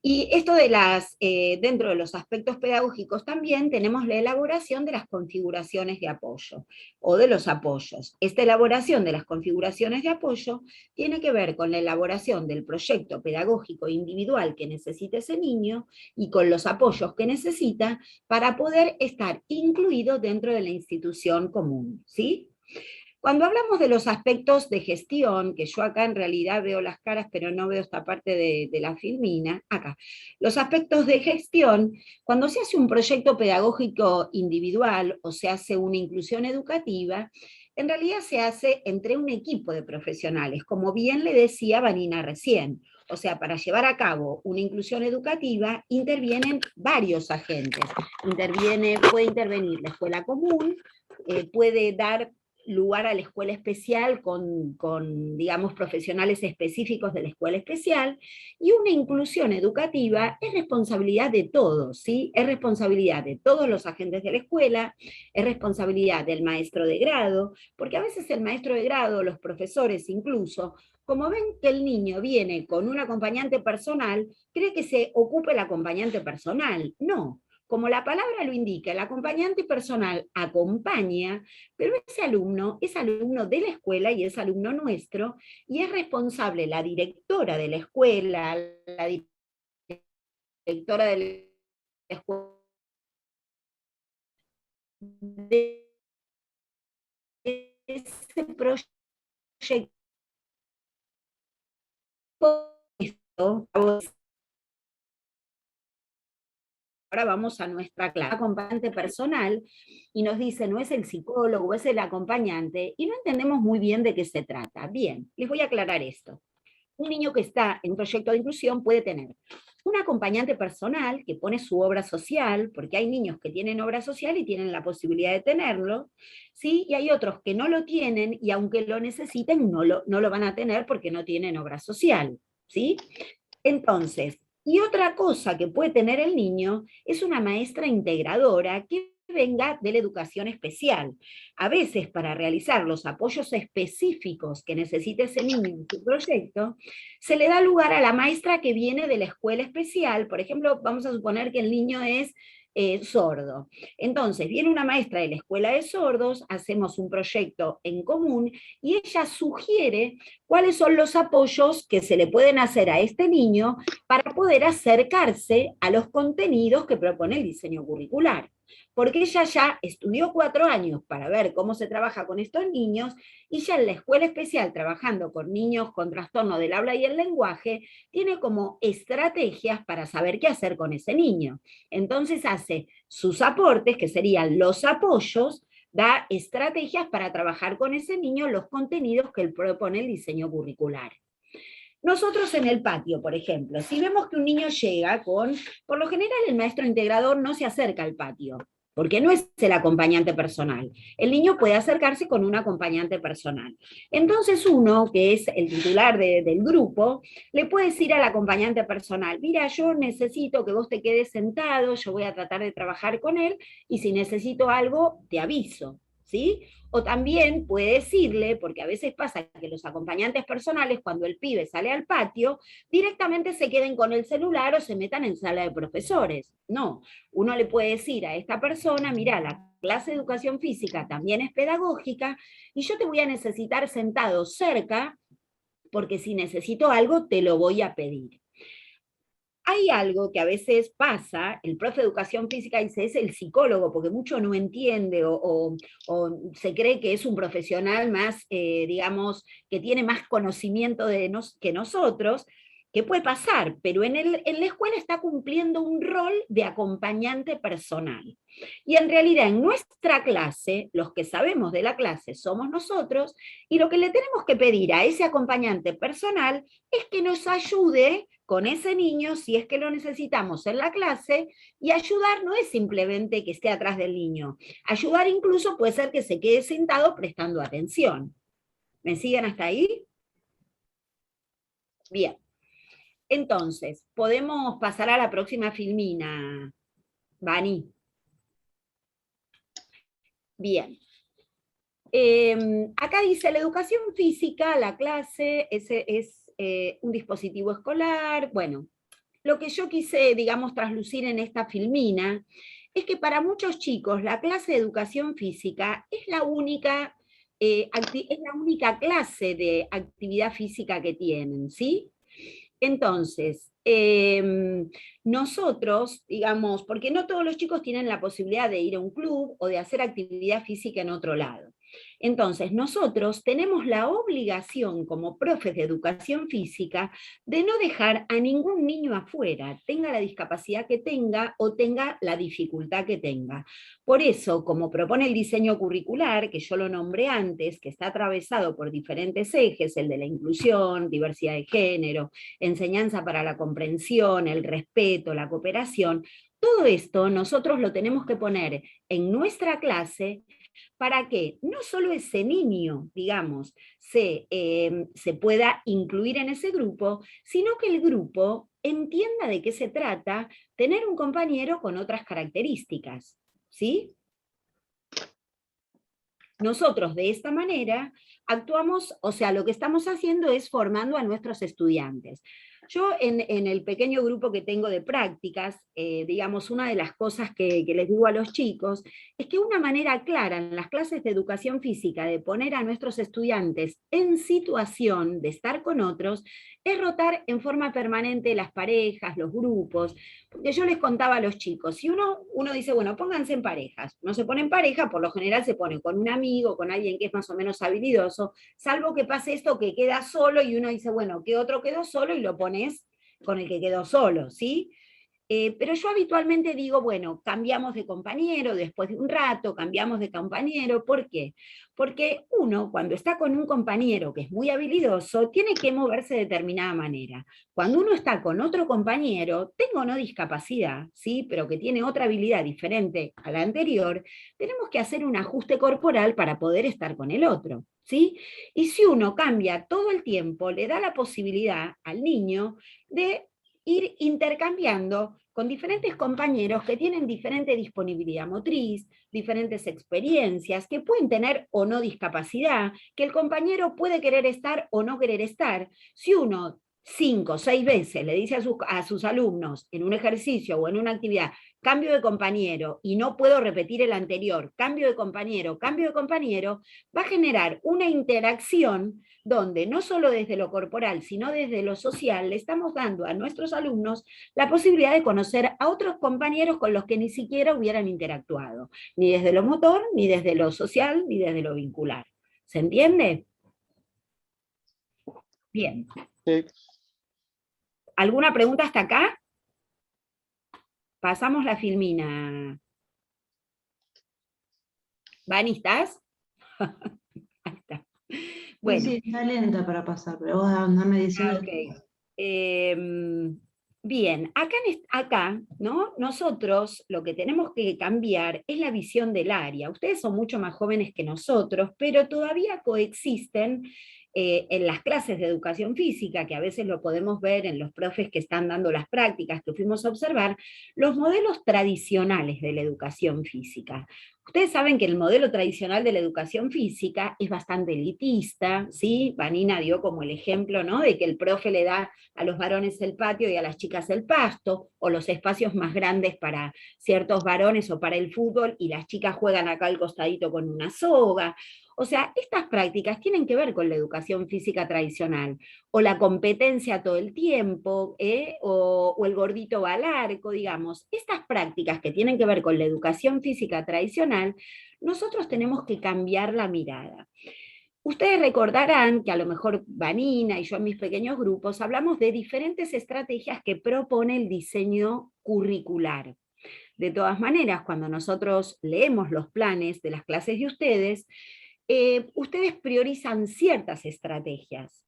Y esto dentro de los aspectos pedagógicos también tenemos la elaboración de las configuraciones de apoyo o de los apoyos. Esta elaboración de las configuraciones de apoyo tiene que ver con la elaboración del proyecto pedagógico individual que necesita ese niño y con los apoyos que necesita para poder estar incluido dentro de la institución común, ¿sí? Cuando hablamos de los aspectos de gestión, que yo acá en realidad veo las caras, pero no veo esta parte de la filmina, acá, los aspectos de gestión, cuando se hace un proyecto pedagógico individual o se hace una inclusión educativa, en realidad se hace entre un equipo de profesionales, como bien le decía Vanina recién. O sea, para llevar a cabo una inclusión educativa intervienen varios agentes. Puede intervenir la escuela común, puede dar lugar a la escuela especial con, digamos, profesionales específicos de la escuela especial, y una inclusión educativa es responsabilidad de todos, ¿sí? Es responsabilidad de todos los agentes de la escuela, es responsabilidad del maestro de grado, porque a veces el maestro de grado, los profesores incluso, como ven que el niño viene con un acompañante personal, cree que se ocupe el acompañante personal. No. Como la palabra lo indica, el acompañante personal acompaña, pero ese alumno es alumno de la escuela y es alumno nuestro, y es responsable la directora de la escuela, la directora de la escuela, de ese proyecto. Ahora vamos a nuestra clase. Acompañante personal y nos dice, no es el psicólogo, es el acompañante, y no entendemos muy bien de qué se trata. Bien, les voy a aclarar esto. Un niño que está en un proyecto de inclusión puede tener un acompañante personal que pone su obra social, porque hay niños que tienen obra social y tienen la posibilidad de tenerlo, ¿sí? Y hay otros que no lo tienen y aunque lo necesiten no lo van a tener porque no tienen obra social, ¿sí? Entonces, y otra cosa que puede tener el niño es una maestra integradora que venga de la educación especial. A veces, para realizar los apoyos específicos que necesita ese niño en su proyecto, se le da lugar a la maestra que viene de la escuela especial. Por ejemplo, vamos a suponer que el niño es sordo. Entonces, viene una maestra de la escuela de sordos, hacemos un proyecto en común y ella sugiere cuáles son los apoyos que se le pueden hacer a este niño para poder acercarse a los contenidos que propone el diseño curricular. Porque ella ya estudió 4 años para ver cómo se trabaja con estos niños, y ya en la escuela especial, trabajando con niños con trastorno del habla y el lenguaje, tiene como estrategias para saber qué hacer con ese niño. Entonces hace sus aportes, que serían los apoyos, da estrategias para trabajar con ese niño los contenidos que él propone el diseño curricular. Nosotros en el patio, por ejemplo, si vemos que un niño llega por lo general el maestro integrador no se acerca al patio, porque no es el acompañante personal. El niño puede acercarse con un acompañante personal. Entonces uno, que es el titular del grupo, le puede decir al acompañante personal: mira, yo necesito que vos te quedes sentado, yo voy a tratar de trabajar con él, y si necesito algo, te aviso, ¿sí? O también puede decirle, porque a veces pasa que los acompañantes personales, cuando el pibe sale al patio, directamente se queden con el celular o se metan en sala de profesores. No, uno le puede decir a esta persona: mira, la clase de educación física también es pedagógica y yo te voy a necesitar sentado cerca, porque si necesito algo te lo voy a pedir. Hay algo que a veces pasa, el profe de educación física dice es el psicólogo, porque mucho no entiende o se cree que es un profesional más, digamos, que tiene más conocimiento que nosotros, que puede pasar, pero en la escuela está cumpliendo un rol de acompañante personal. Y en realidad en nuestra clase, los que sabemos de la clase somos nosotros, y lo que le tenemos que pedir a ese acompañante personal es que nos ayude con ese niño si es que lo necesitamos en la clase, y ayudar no es simplemente que esté atrás del niño. Ayudar incluso puede ser que se quede sentado prestando atención. ¿Me siguen hasta ahí? Bien. Entonces, podemos pasar a la próxima filmina, Vani. Bien. Acá dice la educación física, la clase, es un dispositivo escolar. Bueno, lo que yo quise, digamos, traslucir en esta filmina es que para muchos chicos la clase de educación física es la única clase de actividad física que tienen, ¿sí? Entonces, nosotros, digamos, porque no todos los chicos tienen la posibilidad de ir a un club o de hacer actividad física en otro lado. Entonces, nosotros tenemos la obligación como profes de educación física de no dejar a ningún niño afuera, tenga la discapacidad que tenga o tenga la dificultad que tenga. Por eso, como propone el diseño curricular, que yo lo nombré antes, que está atravesado por diferentes ejes, el de la inclusión, diversidad de género, enseñanza para la comprensión, el respeto, la cooperación, todo esto nosotros lo tenemos que poner en nuestra clase para que no solo ese niño, digamos, se pueda incluir en ese grupo, sino que el grupo entienda de qué se trata tener un compañero con otras características, ¿sí? Nosotros de esta manera actuamos, o sea, lo que estamos haciendo es formando a nuestros estudiantes. Yo en el pequeño grupo que tengo de prácticas, digamos, una de las cosas que les digo a los chicos es que una manera clara en las clases de educación física de poner a nuestros estudiantes en situación de estar con otros es rotar en forma permanente las parejas, los grupos, porque yo les contaba a los chicos, si uno dice, bueno, pónganse en parejas, no se pone en pareja, por lo general se pone con un amigo, con alguien que es más o menos habilidoso, salvo que pase esto que queda solo y uno dice, bueno, que otro quedó solo y lo pones con el que quedó solo, ¿sí? Pero yo habitualmente digo, bueno, cambiamos de compañero después de un rato, cambiamos de compañero. ¿Por qué? Porque uno, cuando está con un compañero que es muy habilidoso, tiene que moverse de determinada manera. Cuando uno está con otro compañero, tenga o no discapacidad, ¿sí? Pero que tiene otra habilidad diferente a la anterior, tenemos que hacer un ajuste corporal para poder estar con el otro, ¿sí? Y si uno cambia todo el tiempo, le da la posibilidad al niño de ir intercambiando con diferentes compañeros que tienen diferente disponibilidad motriz, diferentes experiencias, que pueden tener o no discapacidad, que el compañero puede querer estar o no querer estar. Si uno 5 o 6 veces le dice a sus alumnos en un ejercicio o en una actividad, cambio de compañero, y no puedo repetir el anterior, cambio de compañero, va a generar una interacción donde no solo desde lo corporal, sino desde lo social, le estamos dando a nuestros alumnos la posibilidad de conocer a otros compañeros con los que ni siquiera hubieran interactuado, ni desde lo motor, ni desde lo social, ni desde lo vincular. ¿Se entiende? Bien. Sí. ¿Alguna pregunta hasta acá? Pasamos la filmina. ¿Vani, estás? Ahí está. Bueno. Sí, está lenta para pasar, pero vos andame diciendo. Okay. Bien, acá, ¿no? Nosotros lo que tenemos que cambiar es la visión del área. Ustedes son mucho más jóvenes que nosotros, pero todavía coexisten en las clases de educación física, que a veces lo podemos ver en los profes que están dando las prácticas que fuimos a observar, los modelos tradicionales de la educación física. Ustedes saben que el modelo tradicional de la educación física es bastante elitista, ¿sí? Vanina dio como el ejemplo, ¿no?, de que el profe le da a los varones el patio y a las chicas el pasto, o los espacios más grandes para ciertos varones o para el fútbol, y las chicas juegan acá al costadito con una soga. O sea, estas prácticas tienen que ver con la educación física tradicional, o la competencia todo el tiempo, o el gordito va al arco, digamos. Estas prácticas que tienen que ver con la educación física tradicional, nosotros tenemos que cambiar la mirada. Ustedes recordarán que a lo mejor Vanina y yo en mis pequeños grupos hablamos de diferentes estrategias que propone el diseño curricular. De todas maneras, cuando nosotros leemos los planes de las clases de ustedes, ustedes priorizan ciertas estrategias.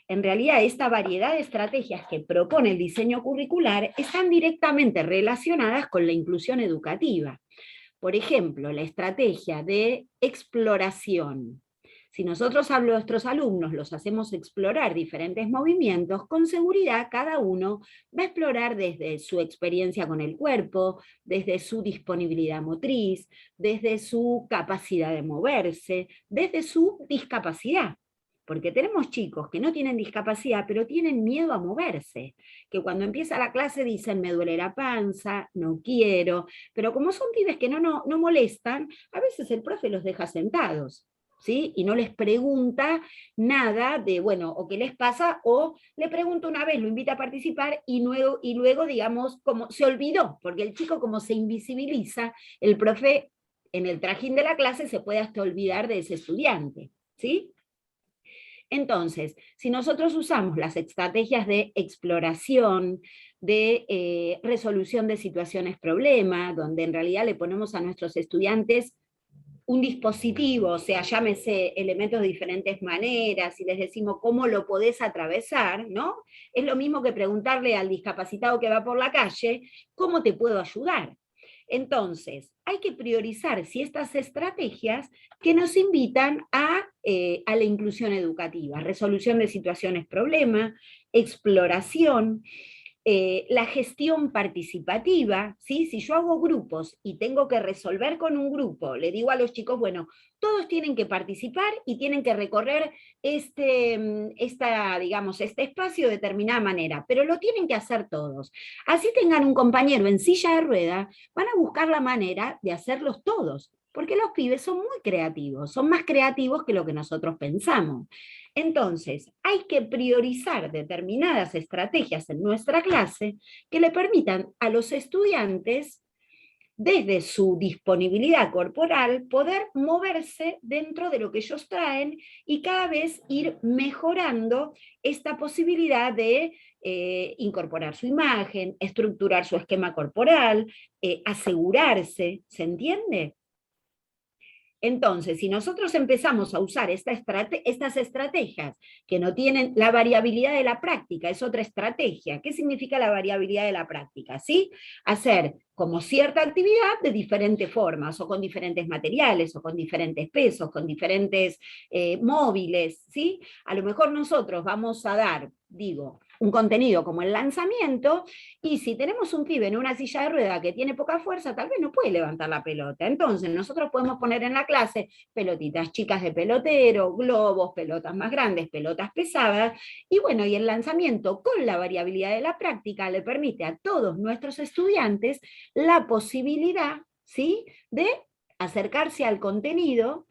En realidad, esta variedad de estrategias que propone el diseño curricular están directamente relacionadas con la inclusión educativa. Por ejemplo, la estrategia de exploración. Si nosotros a nuestros alumnos los hacemos explorar diferentes movimientos, con seguridad cada uno va a explorar desde su experiencia con el cuerpo, desde su disponibilidad motriz, desde su capacidad de moverse, desde su discapacidad. Porque tenemos chicos que no tienen discapacidad, pero tienen miedo a moverse, que cuando empieza la clase dicen me duele la panza, no quiero, pero como son pibes que no molestan, a veces el profe los deja sentados, ¿sí? Y no les pregunta nada de, bueno, o qué les pasa, o le pregunta una vez, lo invita a participar, y luego digamos, como se olvidó, porque el chico como se invisibiliza, el profe en el trajín de la clase se puede hasta olvidar de ese estudiante, ¿sí? Entonces, si nosotros usamos las estrategias de exploración, de resolución de situaciones problema, donde en realidad le ponemos a nuestros estudiantes un dispositivo, o sea, llámese elementos de diferentes maneras, y les decimos cómo lo podés atravesar, ¿no? Es lo mismo que preguntarle al discapacitado que va por la calle, ¿cómo te puedo ayudar? Entonces, hay que priorizar estas estrategias que nos invitan a la inclusión educativa, resolución de situaciones problema, exploración, la gestión participativa, ¿sí? Si yo hago grupos y tengo que resolver con un grupo, le digo a los chicos, bueno, todos tienen que participar y tienen que recorrer este espacio de determinada manera, pero lo tienen que hacer todos. Así tengan un compañero en silla de rueda, van a buscar la manera de hacerlos todos, porque los pibes son muy creativos, son más creativos que lo que nosotros pensamos. Entonces, hay que priorizar determinadas estrategias en nuestra clase que le permitan a los estudiantes, desde su disponibilidad corporal, poder moverse dentro de lo que ellos traen y cada vez ir mejorando esta posibilidad de incorporar su imagen, estructurar su esquema corporal, asegurarse, ¿se entiende? Entonces, si nosotros empezamos a usar estas estrategias que no tienen la variabilidad de la práctica, es otra estrategia. ¿Qué significa la variabilidad de la práctica? ¿Sí? Hacer como cierta actividad de diferentes formas, o con diferentes materiales, o con diferentes pesos, con diferentes móviles, ¿sí? A lo mejor nosotros vamos a dar, un contenido como el lanzamiento, y si tenemos un pibe en una silla de rueda que tiene poca fuerza, tal vez no puede levantar la pelota. Entonces nosotros podemos poner en la clase pelotitas chicas de pelotero, globos, pelotas más grandes, pelotas pesadas, y bueno, y el lanzamiento con la variabilidad de la práctica le permite a todos nuestros estudiantes la posibilidad, ¿sí?, de acercarse al contenido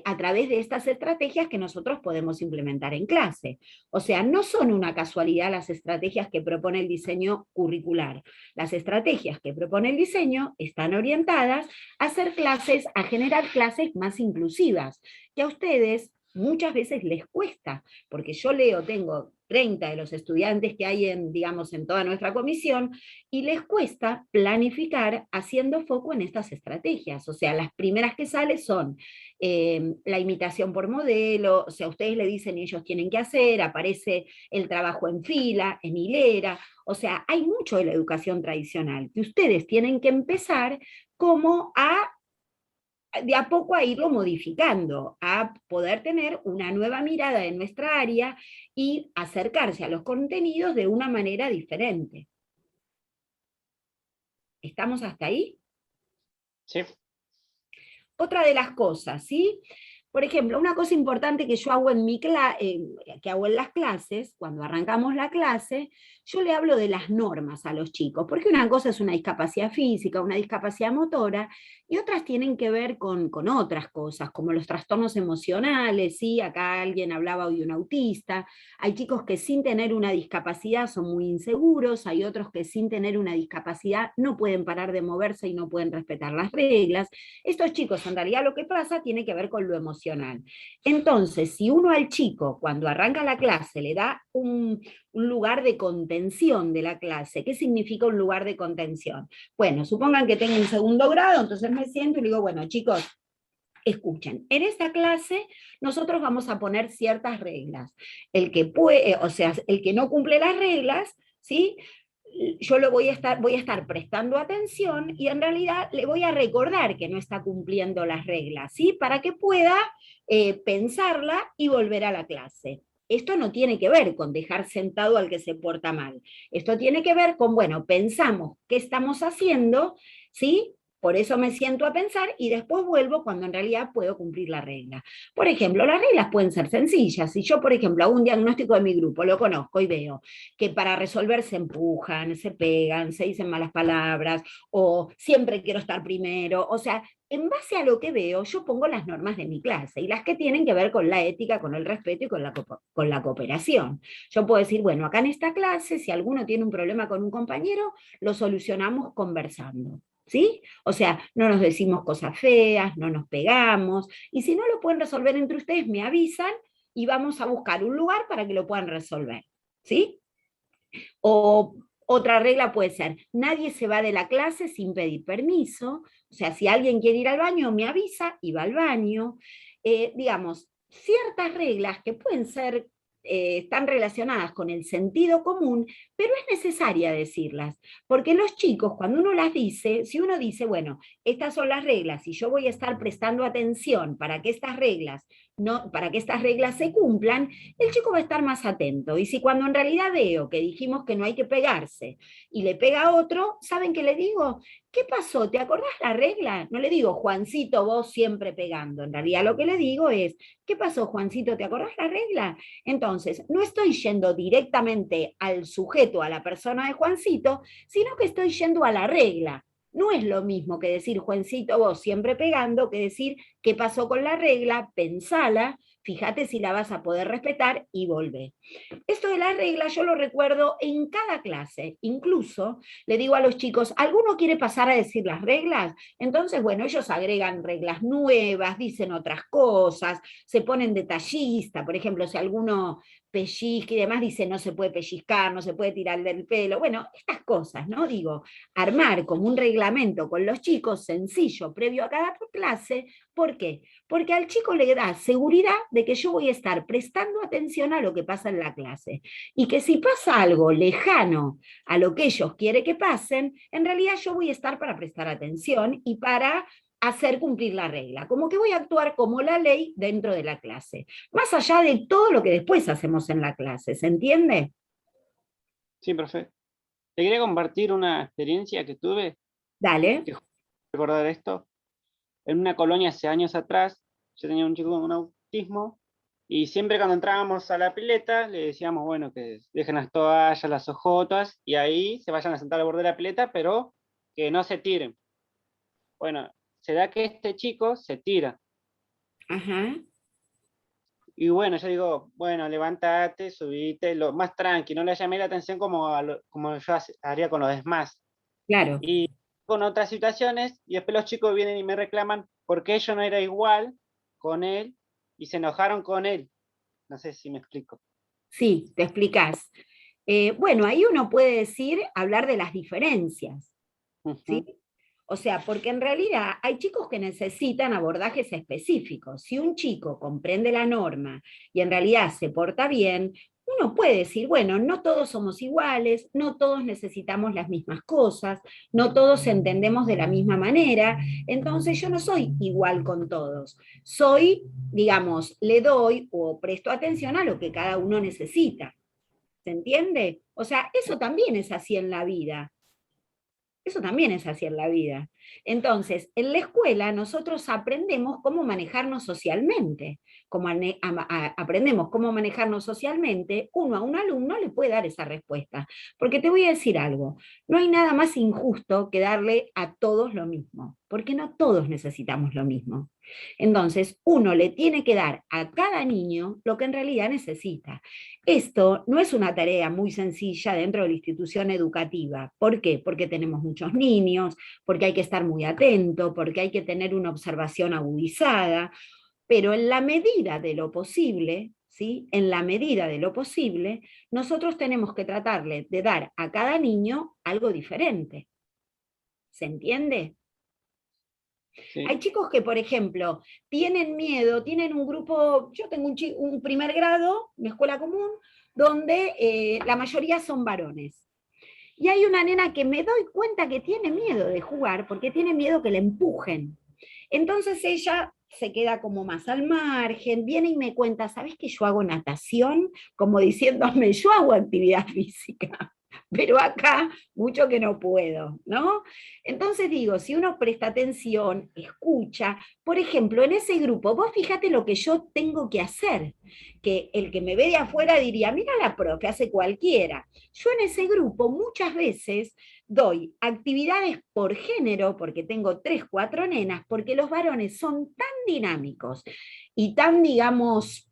a través de estas estrategias que nosotros podemos implementar en clase. O sea, no son una casualidad las estrategias que propone el diseño curricular. Las estrategias que propone el diseño están orientadas a hacer clases, a generar clases más inclusivas, que a ustedes muchas veces les cuesta, porque yo tengo 30 de los estudiantes que hay digamos, en toda nuestra comisión, y les cuesta planificar haciendo foco en estas estrategias. O sea, las primeras que salen son la imitación por modelo, o sea, ustedes le dicen y ellos tienen que hacer, aparece el trabajo en fila, en hilera, o sea, hay mucho de la educación tradicional, que ustedes tienen que empezar como de a poco a irlo modificando, a poder tener una nueva mirada en nuestra área y acercarse a los contenidos de una manera diferente. ¿Estamos hasta ahí? Sí. Otra de las cosas, ¿sí? Por ejemplo, una cosa importante que yo hago que hago en las clases, cuando arrancamos la clase, yo le hablo de las normas a los chicos, porque una cosa es una discapacidad física, una discapacidad motora, y otras tienen que ver con otras cosas, como los trastornos emocionales, ¿sí? Acá alguien hablaba hoy de un autista, hay chicos que sin tener una discapacidad son muy inseguros, hay otros que sin tener una discapacidad no pueden parar de moverse y no pueden respetar las reglas. Estos chicos, en realidad lo que pasa tiene que ver con lo emocional. Entonces, si uno al chico, cuando arranca la clase, le da un lugar de contención de la clase. ¿Qué significa un lugar de contención? Bueno, supongan que tengo un segundo grado, entonces me siento y le digo, bueno, chicos, escuchen, en esta clase nosotros vamos a poner ciertas reglas. El que puede, o sea, el que no cumple las reglas, ¿sí?, yo voy a estar prestando atención y en realidad le voy a recordar que no está cumpliendo las reglas, ¿sí?, para que pueda pensarla y volver a la clase. Esto no tiene que ver con dejar sentado al que se porta mal. Esto tiene que ver con, bueno, pensamos qué estamos haciendo, ¿sí? Por eso me siento a pensar y después vuelvo cuando en realidad puedo cumplir la regla. Por ejemplo, las reglas pueden ser sencillas. Si yo, por ejemplo, hago un diagnóstico de mi grupo, lo conozco y veo que para resolver se empujan, se pegan, se dicen malas palabras, o siempre quiero estar primero. O sea, en base a lo que veo, yo pongo las normas de mi clase y las que tienen que ver con la ética, con el respeto y con la cooperación. Yo puedo decir, bueno, acá en esta clase, si alguno tiene un problema con un compañero, lo solucionamos conversando. ¿Sí? O sea, no nos decimos cosas feas, no nos pegamos, y si no lo pueden resolver entre ustedes, me avisan y vamos a buscar un lugar para que lo puedan resolver. ¿Sí? O otra regla puede ser, nadie se va de la clase sin pedir permiso, o sea, si alguien quiere ir al baño, me avisa y va al baño. Digamos, ciertas reglas que pueden ser están relacionadas con el sentido común, pero es necesaria decirlas, porque los chicos, cuando uno las dice, si uno dice, bueno, estas son las reglas y yo voy a estar prestando atención para que estas reglas se cumplan, el chico va a estar más atento. Y si cuando en realidad veo que dijimos que no hay que pegarse y le pega a otro, ¿saben qué le digo? ¿Qué pasó? ¿Te acordás la regla? No le digo, Juancito, vos siempre pegando. En realidad lo que le digo es, ¿qué pasó, Juancito? ¿Te acordás la regla? Entonces, no estoy yendo directamente al sujeto, a la persona de Juancito, sino que estoy yendo a la regla. No es lo mismo que decir, Juancito, vos siempre pegando, que decir, ¿qué pasó con la regla? Pensala, fíjate si la vas a poder respetar y volvé. Esto de la regla yo lo recuerdo en cada clase. Incluso le digo a los chicos, ¿alguno quiere pasar a decir las reglas? Entonces, bueno, ellos agregan reglas nuevas, dicen otras cosas, se ponen detallista. Por ejemplo, si alguno pellizca y demás, dice no se puede pellizcar, no se puede tirar del pelo. Bueno, estas cosas, ¿no? Digo, armar como un reglamento con los chicos sencillo, previo a cada clase. ¿Por qué? Porque al chico le da seguridad de que yo voy a estar prestando atención a lo que pasa en la clase. Y que si pasa algo lejano a lo que ellos quieren que pasen, en realidad yo voy a estar para prestar atención y para hacer cumplir la regla. Como que voy a actuar como la ley dentro de la clase. Más allá de todo lo que después hacemos en la clase, ¿se entiende? Sí, profe. Te quería compartir una experiencia que tuve. Dale. Que recordar esto. En una colonia hace años atrás, yo tenía un chico con autismo, y siempre cuando entrábamos a la pileta, le decíamos, bueno, que dejen las toallas, las ojotas, y ahí se vayan a sentar al borde de la pileta, pero que no se tiren. Bueno, se da que este chico se tira. Ajá. Y bueno, yo digo, bueno, levántate, subite, lo más tranqui, no le llamé la atención como, como yo haría con los demás. Claro. Y con otras situaciones, y después los chicos vienen y me reclaman porque yo no era igual con él, y se enojaron con él. No sé si me explico. Sí, te explicás. Bueno, ahí uno puede decir, hablar de las diferencias, ¿sí? O sea, porque en realidad hay chicos que necesitan abordajes específicos. Si un chico comprende la norma y en realidad se porta bien, uno puede decir, bueno, no todos somos iguales, no todos necesitamos las mismas cosas, no todos entendemos de la misma manera, entonces yo no soy igual con todos. Soy, digamos, le doy o presto atención a lo que cada uno necesita. ¿Se entiende? O sea, eso también es así en la vida. Eso también es así en la vida. Entonces, en la escuela nosotros aprendemos cómo manejarnos socialmente. Como aprendemos cómo manejarnos socialmente, uno a un alumno le puede dar esa respuesta. Porque te voy a decir algo, no hay nada más injusto que darle a todos lo mismo, porque no todos necesitamos lo mismo. Entonces, uno le tiene que dar a cada niño lo que en realidad necesita. Esto no es una tarea muy sencilla dentro de la institución educativa. ¿Por qué? Porque tenemos muchos niños, porque hay que estar muy atento, porque hay que tener una observación agudizada, pero en la medida de lo posible, ¿sí? En la medida de lo posible, nosotros tenemos que tratarle de dar a cada niño algo diferente. ¿Se entiende? Sí. Hay chicos que, por ejemplo, tienen miedo, tienen un grupo, yo tengo un primer grado, una escuela común, donde la mayoría son varones. Y hay una nena que me doy cuenta que tiene miedo de jugar, porque tiene miedo que le empujen. Entonces ella se queda como más al margen, viene y me cuenta, ¿sabes que yo hago natación? Como diciéndome, yo hago actividad física, pero acá mucho que no puedo, ¿no? Entonces digo, si uno presta atención, escucha, por ejemplo, en ese grupo, vos fíjate lo que yo tengo que hacer, que el que me ve de afuera diría, mira la profe, hace cualquiera. Yo en ese grupo muchas veces doy actividades por género, porque tengo 3, 4 nenas, porque los varones son tan dinámicos y tan, digamos,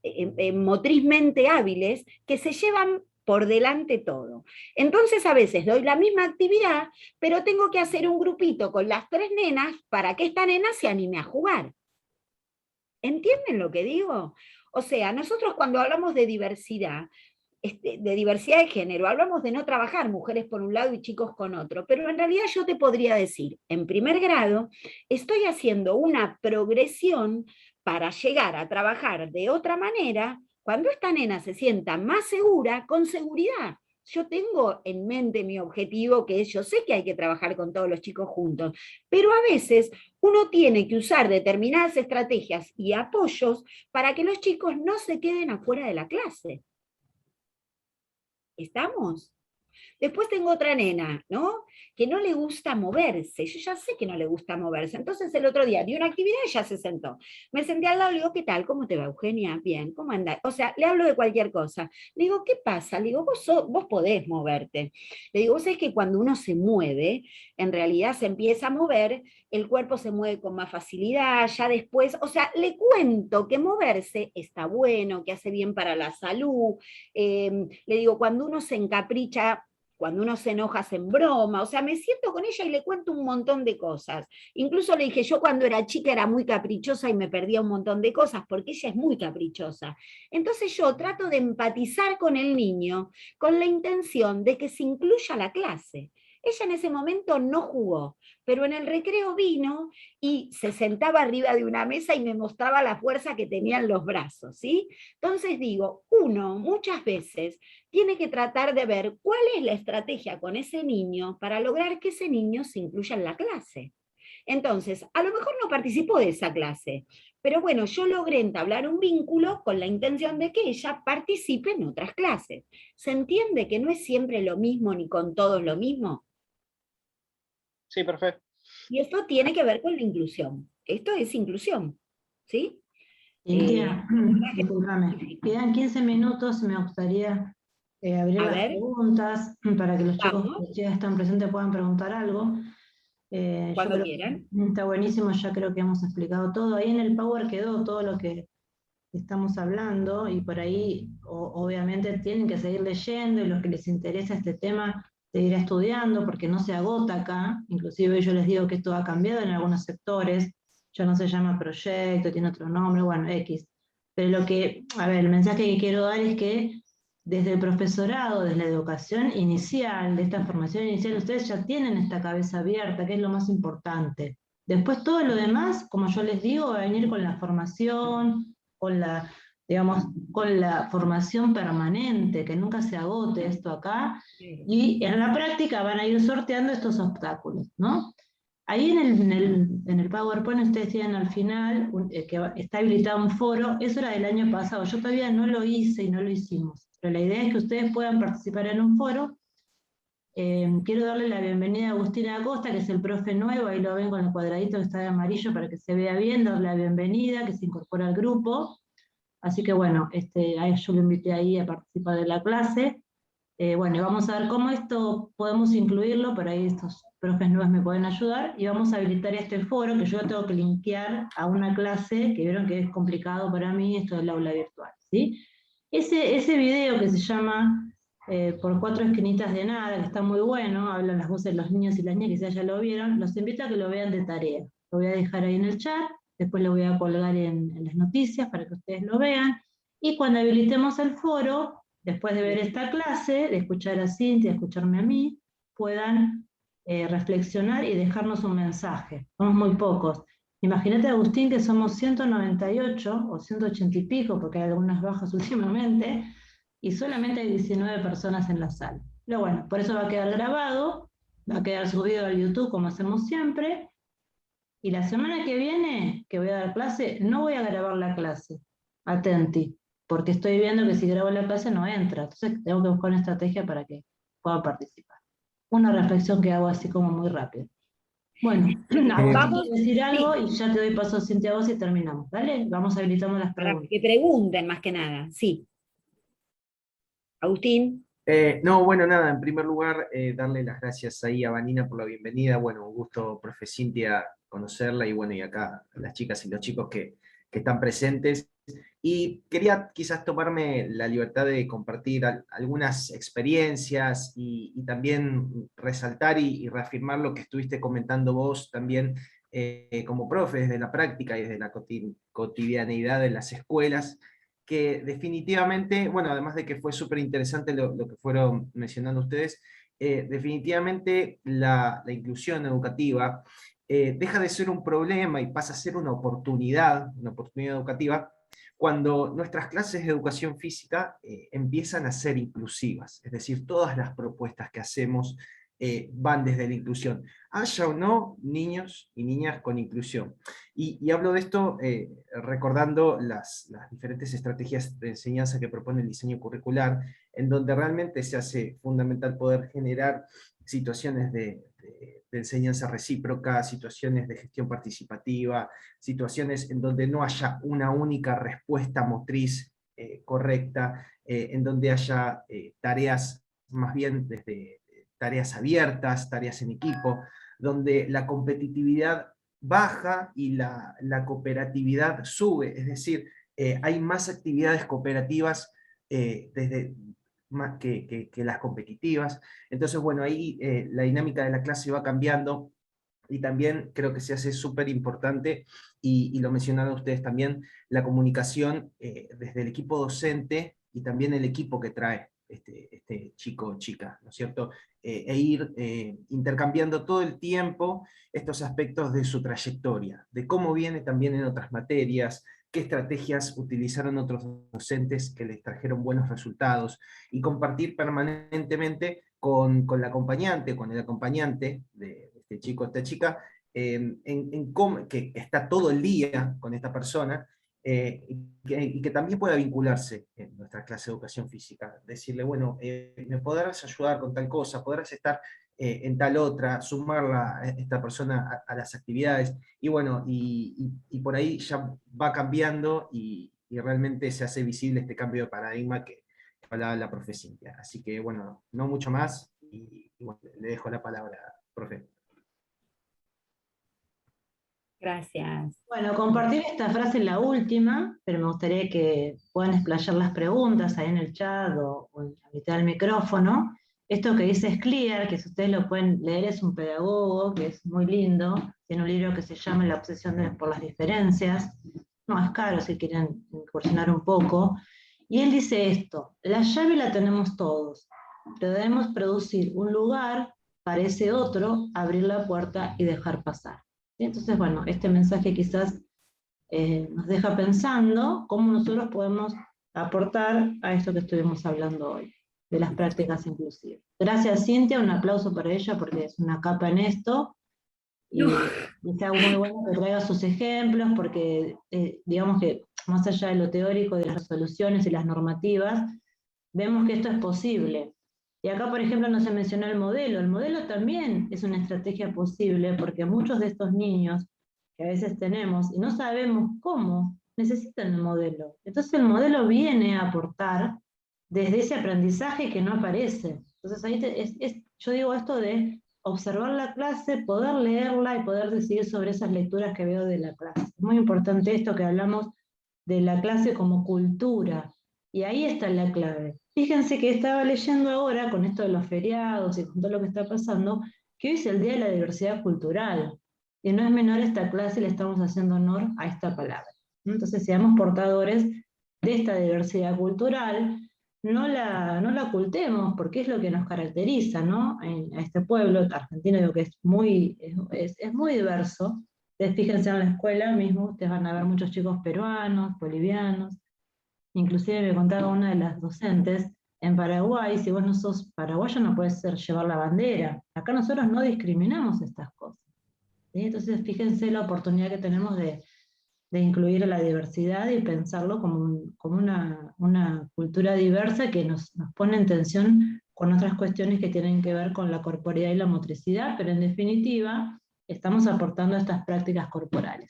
motrizmente hábiles, que se llevan por delante todo. Entonces a veces doy la misma actividad, pero tengo que hacer un grupito con las 3 nenas para que esta nena se anime a jugar. ¿Entienden lo que digo? O sea, nosotros cuando hablamos de diversidad de género, hablamos de no trabajar mujeres por un lado y chicos con otro, pero en realidad yo te podría decir, en primer grado, estoy haciendo una progresión para llegar a trabajar de otra manera cuando esta nena se sienta más segura, con seguridad. Yo tengo en mente mi objetivo, que es, yo sé que hay que trabajar con todos los chicos juntos, pero a veces uno tiene que usar determinadas estrategias y apoyos para que los chicos no se queden afuera de la clase. ¿Estamos? Después tengo otra nena, ¿no? Que no le gusta moverse. Yo ya sé que no le gusta moverse. Entonces el otro día di una actividad y ya se sentó. Me senté al lado y le digo, ¿qué tal? ¿Cómo te va, Eugenia? Bien, ¿cómo andás? O sea, le hablo de cualquier cosa. Le digo, ¿qué pasa? Le digo, vos podés moverte. Le digo, vos sabés que cuando uno se mueve, en realidad se empieza a mover, el cuerpo se mueve con más facilidad, ya después, o sea, le cuento que moverse está bueno, que hace bien para la salud. Le digo, cuando uno se encapricha, cuando uno se enoja, se embroma, o sea, me siento con ella y le cuento un montón de cosas. Incluso le dije, yo cuando era chica era muy caprichosa y me perdía un montón de cosas, porque ella es muy caprichosa. Entonces yo trato de empatizar con el niño, con la intención de que se incluya a la clase. Ella en ese momento no jugó, pero en el recreo vino y se sentaba arriba de una mesa y me mostraba la fuerza que tenía en los brazos, ¿sí? Entonces digo, uno muchas veces tiene que tratar de ver cuál es la estrategia con ese niño para lograr que ese niño se incluya en la clase. Entonces, a lo mejor no participó de esa clase, pero bueno, yo logré entablar un vínculo con la intención de que ella participe en otras clases. ¿Se entiende que no es siempre lo mismo ni con todos lo mismo? Sí, perfecto. Y esto tiene que ver con la inclusión. Esto es inclusión, ¿sí? Cintia, discúlpame, quedan 15 minutos, me gustaría abrir A las ver. preguntas para que los chicos Vamos. que ya están presentes puedan preguntar algo. Yo Cuando creo quieran. que está buenísimo, ya creo que hemos explicado todo. Ahí en el Power quedó todo lo que estamos hablando y por ahí obviamente tienen que seguir leyendo y los que les interesa este tema seguir estudiando porque no se agota acá. Inclusive yo les digo que esto ha cambiado en algunos sectores. Ya no se llama proyecto, tiene otro nombre, bueno, X. Pero el mensaje que quiero dar es que desde el profesorado, desde la educación inicial, de esta formación inicial, ustedes ya tienen esta cabeza abierta, que es lo más importante. Después todo lo demás, como yo les digo, va a venir con la formación, con la formación permanente, que nunca se agote esto acá, y en la práctica van a ir sorteando estos obstáculos, ¿no? Ahí en el PowerPoint ustedes tienen al final que está habilitado un foro, eso era del año pasado, yo todavía no lo hice y no lo hicimos, pero la idea es que ustedes puedan participar en un foro. Quiero darle la bienvenida a Agustina Acosta, que es el profe nuevo, ahí lo ven con el cuadradito que está de amarillo para que se vea bien, darle la bienvenida, que se incorpora al grupo. Así que bueno, yo lo invité ahí a participar de la clase. Bueno, y vamos a ver cómo esto podemos incluirlo, por ahí estos profes nuevos me pueden ayudar, y vamos a habilitar este foro que yo tengo que linkear a una clase, que vieron que es complicado para mí, esto del aula virtual, ¿sí? Ese video que se llama Por 4 esquinitas de nada, que está muy bueno, hablan las voces de los niños y las niñas, que ya lo vieron, los invito a que lo vean de tarea. Lo voy a dejar ahí en el chat, después lo voy a colgar en las noticias para que ustedes lo vean, y cuando habilitemos el foro, después de ver esta clase, de escuchar a Cintia, de escucharme a mí, puedan reflexionar y dejarnos un mensaje. Somos muy pocos. Imagínate, Agustín, que somos 198 o 180 y pico, porque hay algunas bajas últimamente, y solamente hay 19 personas en la sala. Pero bueno, por eso va a quedar grabado, va a quedar subido al YouTube como hacemos siempre, y la semana que viene, que voy a dar clase, no voy a grabar la clase. Atenti. Porque estoy viendo que si grabo la clase no entra, entonces tengo que buscar una estrategia para que pueda participar. Una reflexión que hago así como muy rápido. Bueno, vamos a decir algo y ya te doy paso a Cintia a vos y terminamos, ¿vale? Vamos habilitando las preguntas. Para que pregunten más que nada, sí. Agustín. No, bueno, nada, en primer lugar, darle las gracias ahí a Vanina por la bienvenida. Bueno, un gusto, profe Cintia, conocerla, y bueno, y acá a las chicas y los chicos que están presentes. Y quería quizás tomarme la libertad de compartir algunas experiencias y también resaltar y reafirmar lo que estuviste comentando vos también como profe desde la práctica y desde la cotidianeidad de las escuelas, que definitivamente, bueno, además de que fue súper interesante lo que fueron mencionando ustedes, definitivamente la inclusión educativa deja de ser un problema y pasa a ser una oportunidad educativa, cuando nuestras clases de educación física empiezan a ser inclusivas, es decir, todas las propuestas que hacemos van desde la inclusión, haya o no niños y niñas con inclusión. Y hablo de esto recordando las diferentes estrategias de enseñanza que propone el diseño curricular, en donde realmente se hace fundamental poder generar situaciones de enseñanza recíproca, situaciones de gestión participativa, situaciones en donde no haya una única respuesta motriz correcta, en donde haya tareas más bien desde tareas abiertas, tareas en equipo, donde la competitividad baja y la cooperatividad sube, es decir, hay más actividades cooperativas que las competitivas. Entonces, bueno, ahí la dinámica de la clase va cambiando, y también creo que se hace súper importante, y lo mencionaron ustedes también, la comunicación desde el equipo docente y también el equipo que trae este chico o chica, ¿no es cierto? E ir intercambiando todo el tiempo estos aspectos de su trayectoria, de cómo viene también en otras materias, qué estrategias utilizaron otros docentes que les trajeron buenos resultados, y compartir permanentemente con la acompañante, con el acompañante de este chico o esta chica, que está todo el día con esta persona, y que también pueda vincularse en nuestra clase de educación física. Decirle, bueno, me podrás ayudar con tal cosa, podrás estar en tal otra, sumarla a esta persona a las actividades, y bueno, y por ahí ya va cambiando y realmente se hace visible este cambio de paradigma que hablaba la profe Cintia. Así que bueno, no mucho más, y bueno, le dejo la palabra, profe. Gracias. Bueno, compartir esta frase es la última, pero me gustaría que puedan explayar las preguntas ahí en el chat o en la mitad del micrófono. Esto que dice Scliar, que si ustedes lo pueden leer, es un pedagogo que es muy lindo, tiene un libro que se llama La obsesión por las diferencias, no es caro si quieren incursionar un poco, y él dice esto: la llave la tenemos todos, pero debemos producir un lugar para ese otro, abrir la puerta y dejar pasar. Entonces, bueno, este mensaje quizás nos deja pensando cómo nosotros podemos aportar a esto que estuvimos hablando hoy, de las prácticas inclusivas. Gracias, Cintia, un aplauso para ella porque es una capa en esto, y está muy bueno que traiga sus ejemplos, porque digamos que más allá de lo teórico, de las resoluciones y las normativas, vemos que esto es posible. Y acá, por ejemplo, no se mencionó el modelo también es una estrategia posible, porque muchos de estos niños que a veces tenemos y no sabemos cómo, necesitan el modelo. Entonces el modelo viene a aportar desde ese aprendizaje que no aparece. Entonces ahí yo digo esto de observar la clase, poder leerla y poder decidir sobre esas lecturas que veo de la clase. Es muy importante esto que hablamos de la clase como cultura, y ahí está la clave. Fíjense que estaba leyendo ahora, con esto de los feriados y con todo lo que está pasando, que hoy es el Día de la Diversidad Cultural, y no es menor esta clase, le estamos haciendo honor a esta palabra. Entonces seamos portadores de esta diversidad cultural, no la ocultemos, porque es lo que nos caracteriza, ¿no? A este pueblo argentino, digo que es muy diverso. Ustedes fíjense en la escuela mismo, ustedes van a ver muchos chicos peruanos, bolivianos. Inclusive me contaba una de las docentes, en Paraguay, si vos no sos paraguayo no puedes llevar la bandera. Acá nosotros no discriminamos estas cosas, ¿sí? Entonces fíjense la oportunidad que tenemos de incluir a la diversidad y pensarlo como una cultura diversa que nos pone en tensión con otras cuestiones que tienen que ver con la corporeidad y la motricidad, pero en definitiva estamos aportando a estas prácticas corporales.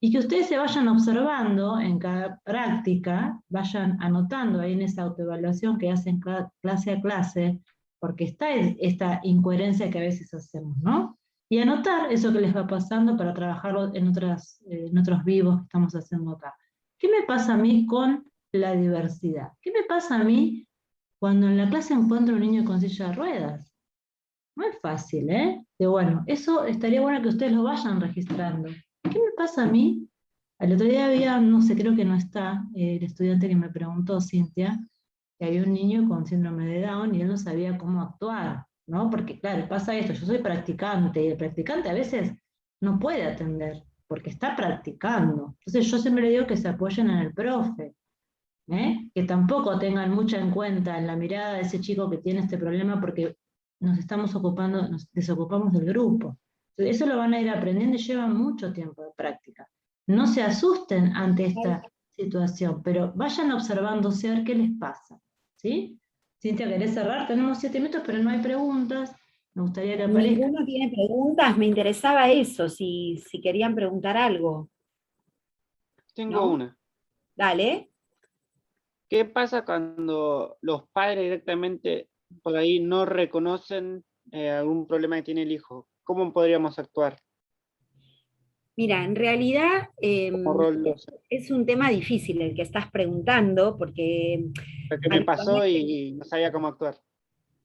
Y que ustedes se vayan observando en cada práctica, vayan anotando ahí en esa autoevaluación que hacen clase a clase, porque está esta incoherencia que a veces hacemos, ¿no? Y anotar eso que les va pasando para trabajarlo en otros vivos que estamos haciendo acá. ¿Qué me pasa a mí con la diversidad? ¿Qué me pasa a mí cuando en la clase encuentro un niño con silla de ruedas? No es fácil, ¿eh? Y bueno, eso estaría bueno que ustedes lo vayan registrando. ¿Qué me pasa a mí? El otro día había, no sé, creo que no está, el estudiante que me preguntó, Cintia, que había un niño con síndrome de Down y él no sabía cómo actuar, ¿no? Porque claro, pasa esto, yo soy practicante y el practicante a veces no puede atender porque está practicando. Entonces yo siempre le digo que se apoyen en el profe, que tampoco tengan mucha en cuenta en la mirada de ese chico que tiene este problema porque nos desocupamos del grupo. Entonces, eso lo van a ir aprendiendo y lleva mucho tiempo de práctica. No se asusten ante esta situación, pero vayan observándose a ver qué les pasa, ¿sí? Cintia, ¿querés cerrar? Tenemos 7 minutos, pero no hay preguntas. Me gustaría que aparezca. Ninguno tiene preguntas, me interesaba eso, si querían preguntar algo. Tengo una. Dale. ¿Qué pasa cuando los padres directamente por ahí no reconocen algún problema que tiene el hijo? ¿Cómo podríamos actuar? Mira, en realidad es un tema difícil el que estás preguntando, porque... ¿Qué me pasó y no sabía cómo actuar?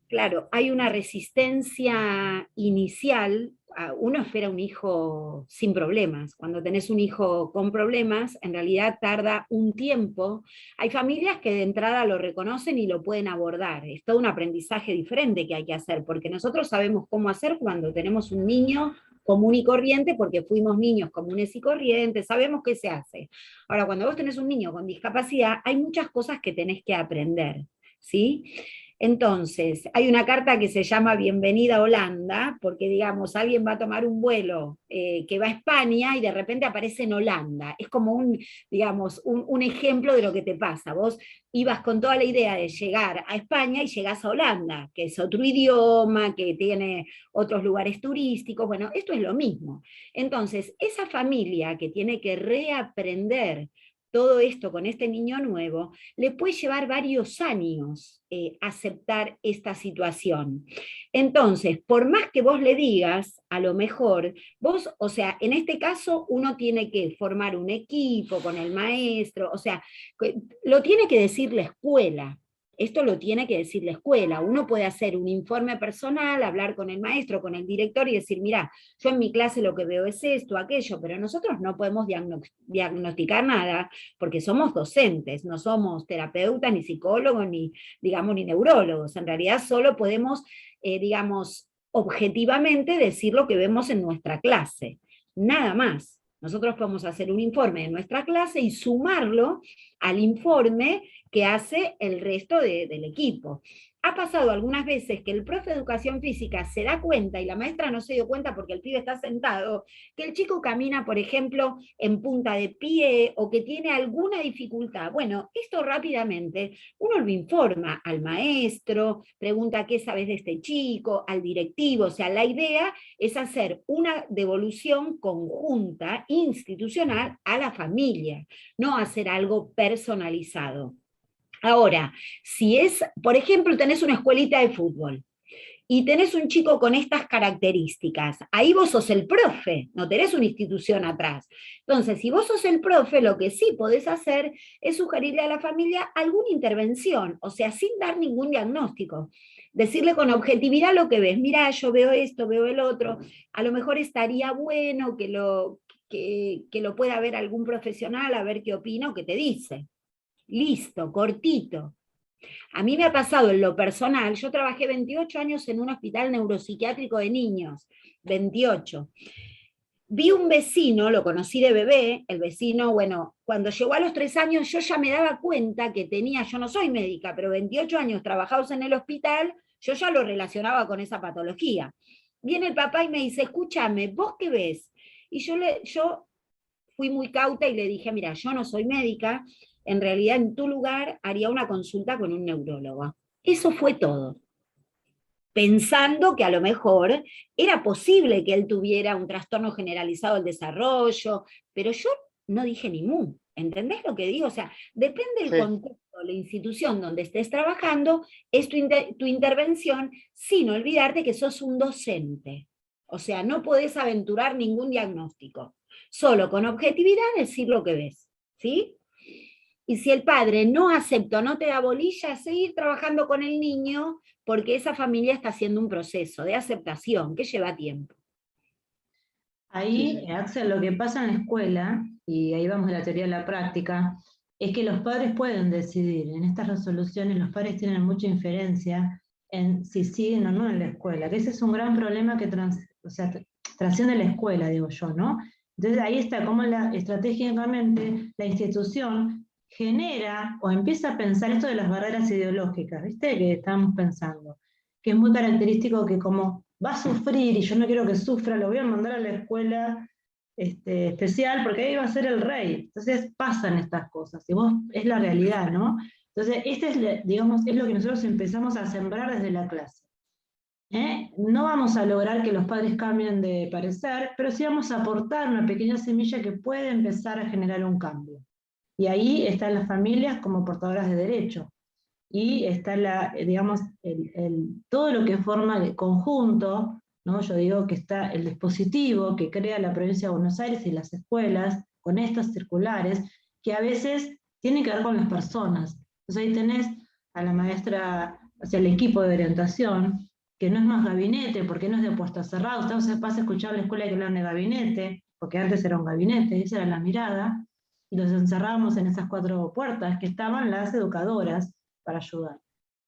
Claro, hay una resistencia inicial. Uno espera un hijo sin problemas. Cuando tenés un hijo con problemas, en realidad tarda un tiempo. Hay familias que de entrada lo reconocen y lo pueden abordar. Es todo un aprendizaje diferente que hay que hacer, porque nosotros sabemos cómo hacer cuando tenemos un niño común y corriente, porque fuimos niños comunes y corrientes, sabemos qué se hace. Ahora, cuando vos tenés un niño con discapacidad, hay muchas cosas que tenés que aprender, ¿sí? Entonces, hay una carta que se llama Bienvenida a Holanda, porque digamos, alguien va a tomar un vuelo que va a España y de repente aparece en Holanda. Es como un ejemplo de lo que te pasa. Vos ibas con toda la idea de llegar a España y llegás a Holanda, que es otro idioma, que tiene otros lugares turísticos. Bueno, esto es lo mismo. Entonces, esa familia que tiene que reaprender todo esto con este niño nuevo, le puede llevar varios años aceptar esta situación. Entonces, por más que vos le digas, a lo mejor, vos, o sea, en este caso uno tiene que formar un equipo con el maestro, o sea, lo tiene que decir la escuela. Esto lo tiene que decir la escuela. Uno puede hacer un informe personal, hablar con el maestro, con el director y decir, mira, yo en mi clase lo que veo es esto, aquello, pero nosotros no podemos diagnosticar nada porque somos docentes, no somos terapeutas, ni psicólogos, ni neurólogos. En realidad solo podemos, objetivamente decir lo que vemos en nuestra clase. Nada más. Nosotros podemos hacer un informe de nuestra clase y sumarlo al informe que hace el resto del equipo. Ha pasado algunas veces que el profe de educación física se da cuenta, y la maestra no se dio cuenta porque el pibe está sentado, que el chico camina, por ejemplo, en punta de pie, o que tiene alguna dificultad. Bueno, esto rápidamente uno lo informa al maestro, pregunta qué sabes de este chico, al directivo. O sea, la idea es hacer una devolución conjunta, institucional, a la familia, no hacer algo personalizado. Ahora, si es, por ejemplo, tenés una escuelita de fútbol y tenés un chico con estas características, ahí vos sos el profe, no tenés una institución atrás. Entonces, si vos sos el profe, lo que sí podés hacer es sugerirle a la familia alguna intervención, o sea, sin dar ningún diagnóstico. Decirle con objetividad lo que ves. Mirá, yo veo esto, veo el otro, a lo mejor estaría bueno que lo pueda ver algún profesional, a ver qué opina o qué te dice. Listo, cortito. A mí me ha pasado en lo personal, yo trabajé 28 años en un hospital neuropsiquiátrico de niños, 28. Vi un vecino, lo conocí de bebé, el vecino, bueno, cuando llegó a los 3 años yo ya me daba cuenta que tenía, yo no soy médica, pero 28 años trabajados en el hospital, yo ya lo relacionaba con esa patología. Viene el papá y me dice, escúchame, ¿vos qué ves? Y yo fui muy cauta y le dije, mira, yo no soy médica, en realidad en tu lugar haría una consulta con un neurólogo. Eso fue todo. Pensando que a lo mejor era posible que él tuviera un trastorno generalizado del desarrollo, pero yo no dije ni mu. ¿Entendés lo que digo? O sea, depende del contexto, la institución donde estés trabajando, es tu intervención, sin olvidarte que sos un docente. O sea, no podés aventurar ningún diagnóstico. Solo con objetividad decir lo que ves. ¿Sí? Y si el padre no acepta, no te da bolilla, seguir trabajando con el niño, porque esa familia está haciendo un proceso de aceptación que lleva tiempo. Ahí, Axel, lo que pasa en la escuela, y ahí vamos de la teoría a la práctica, es que los padres pueden decidir. En estas resoluciones los padres tienen mucha inferencia en si siguen o no en la escuela, que ese es un gran problema que trasciende la escuela, digo yo, ¿no? Entonces ahí está cómo estratégicamente la institución genera o empieza a pensar esto de las barreras ideológicas, ¿viste? Que estamos pensando, que es muy característico que como va a sufrir y yo no quiero que sufra, lo voy a mandar a la escuela especial porque ahí va a ser el rey. Entonces pasan estas cosas, y vos es la realidad, ¿no? Entonces es lo que nosotros empezamos a sembrar desde la clase. No vamos a lograr que los padres cambien de parecer, pero sí vamos a aportar una pequeña semilla que puede empezar a generar un cambio. Y ahí están las familias como portadoras de derecho. Y está todo lo que forma el conjunto, ¿no? Yo digo que está el dispositivo que crea la provincia de Buenos Aires y las escuelas, con estas circulares, que a veces tienen que ver con las personas. Entonces ahí tenés a la maestra, o sea, el equipo de orientación, que no es más gabinete, porque no es de puestos cerrados. Usted pasa a escuchar la escuela que hablan de gabinete, porque antes era un gabinete, esa era la mirada, y los encerrábamos en esas 4 puertas que estaban las educadoras para ayudar.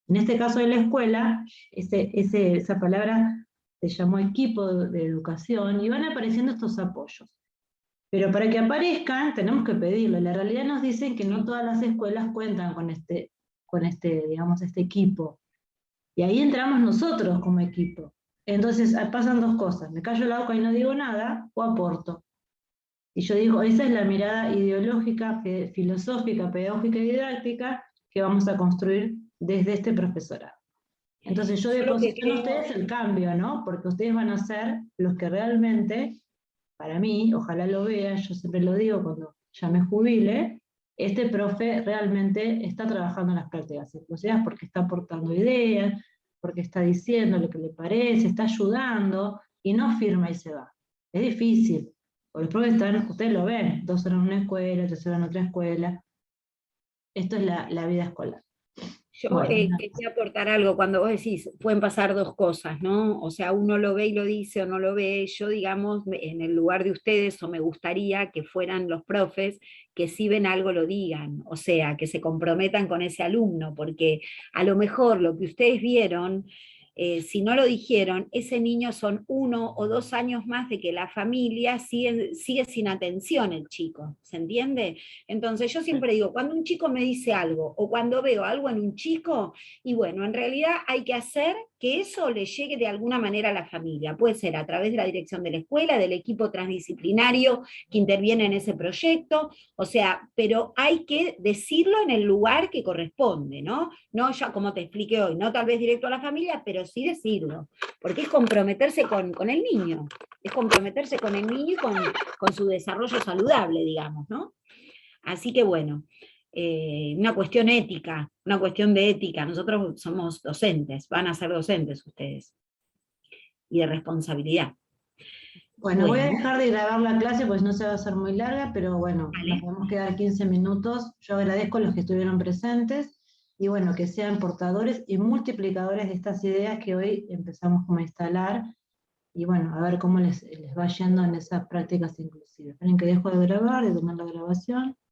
En este caso de la escuela, esa palabra se llamó equipo de educación, y van apareciendo estos apoyos. Pero para que aparezcan tenemos que pedirlo. La realidad nos dice que no todas las escuelas cuentan con este equipo. Y ahí entramos nosotros como equipo. Entonces pasan dos cosas, me callo la boca y no digo nada, o aporto. Y yo digo, esa es la mirada ideológica, filosófica, pedagógica y didáctica que vamos a construir desde este profesorado. Entonces yo deposito en ustedes el cambio, ¿no? Porque ustedes van a ser los que realmente, para mí, ojalá lo vean, yo siempre lo digo cuando ya me jubile, este profe realmente está trabajando en las prácticas inclusivas porque está aportando ideas, porque está diciendo lo que le parece, está ayudando, y no firma y se va. Es difícil, porque los profes están, ustedes lo ven, 2 horas en una escuela, 3 horas en otra escuela. Esto es la vida escolar. Yo Bueno, quería aportar algo cuando vos decís, pueden pasar dos cosas, ¿no? O sea, uno lo ve y lo dice o no lo ve. Yo, digamos, en el lugar de ustedes, o me gustaría que fueran los profes que si ven algo lo digan, o sea, que se comprometan con ese alumno, porque a lo mejor lo que ustedes vieron, si no lo dijeron, ese niño son 1 o 2 años más de que la familia sigue sin atención el chico, ¿se entiende? Entonces yo siempre digo, cuando un chico me dice algo, o cuando veo algo en un chico, y bueno, en realidad hay que hacer que eso le llegue de alguna manera a la familia, puede ser a través de la dirección de la escuela, del equipo transdisciplinario que interviene en ese proyecto, o sea, pero hay que decirlo en el lugar que corresponde, ¿no? No ya como te expliqué hoy, no tal vez directo a la familia, pero sí decirlo, porque es comprometerse con el niño, es comprometerse con el niño y con su desarrollo saludable, digamos, ¿no? Así que bueno, una cuestión ética, una cuestión de ética, nosotros somos docentes, van a ser docentes ustedes, y de responsabilidad. bueno, voy a dejar de grabar la clase pues no se va a hacer muy larga, pero bueno, nos vamos a quedar 15 minutos. Yo agradezco a los que estuvieron presentes y bueno, que sean portadores y multiplicadores de estas ideas que hoy empezamos como a instalar y bueno, a ver cómo les va yendo en esas prácticas inclusivas. Esperen que dejo de grabar, de tomar la grabación.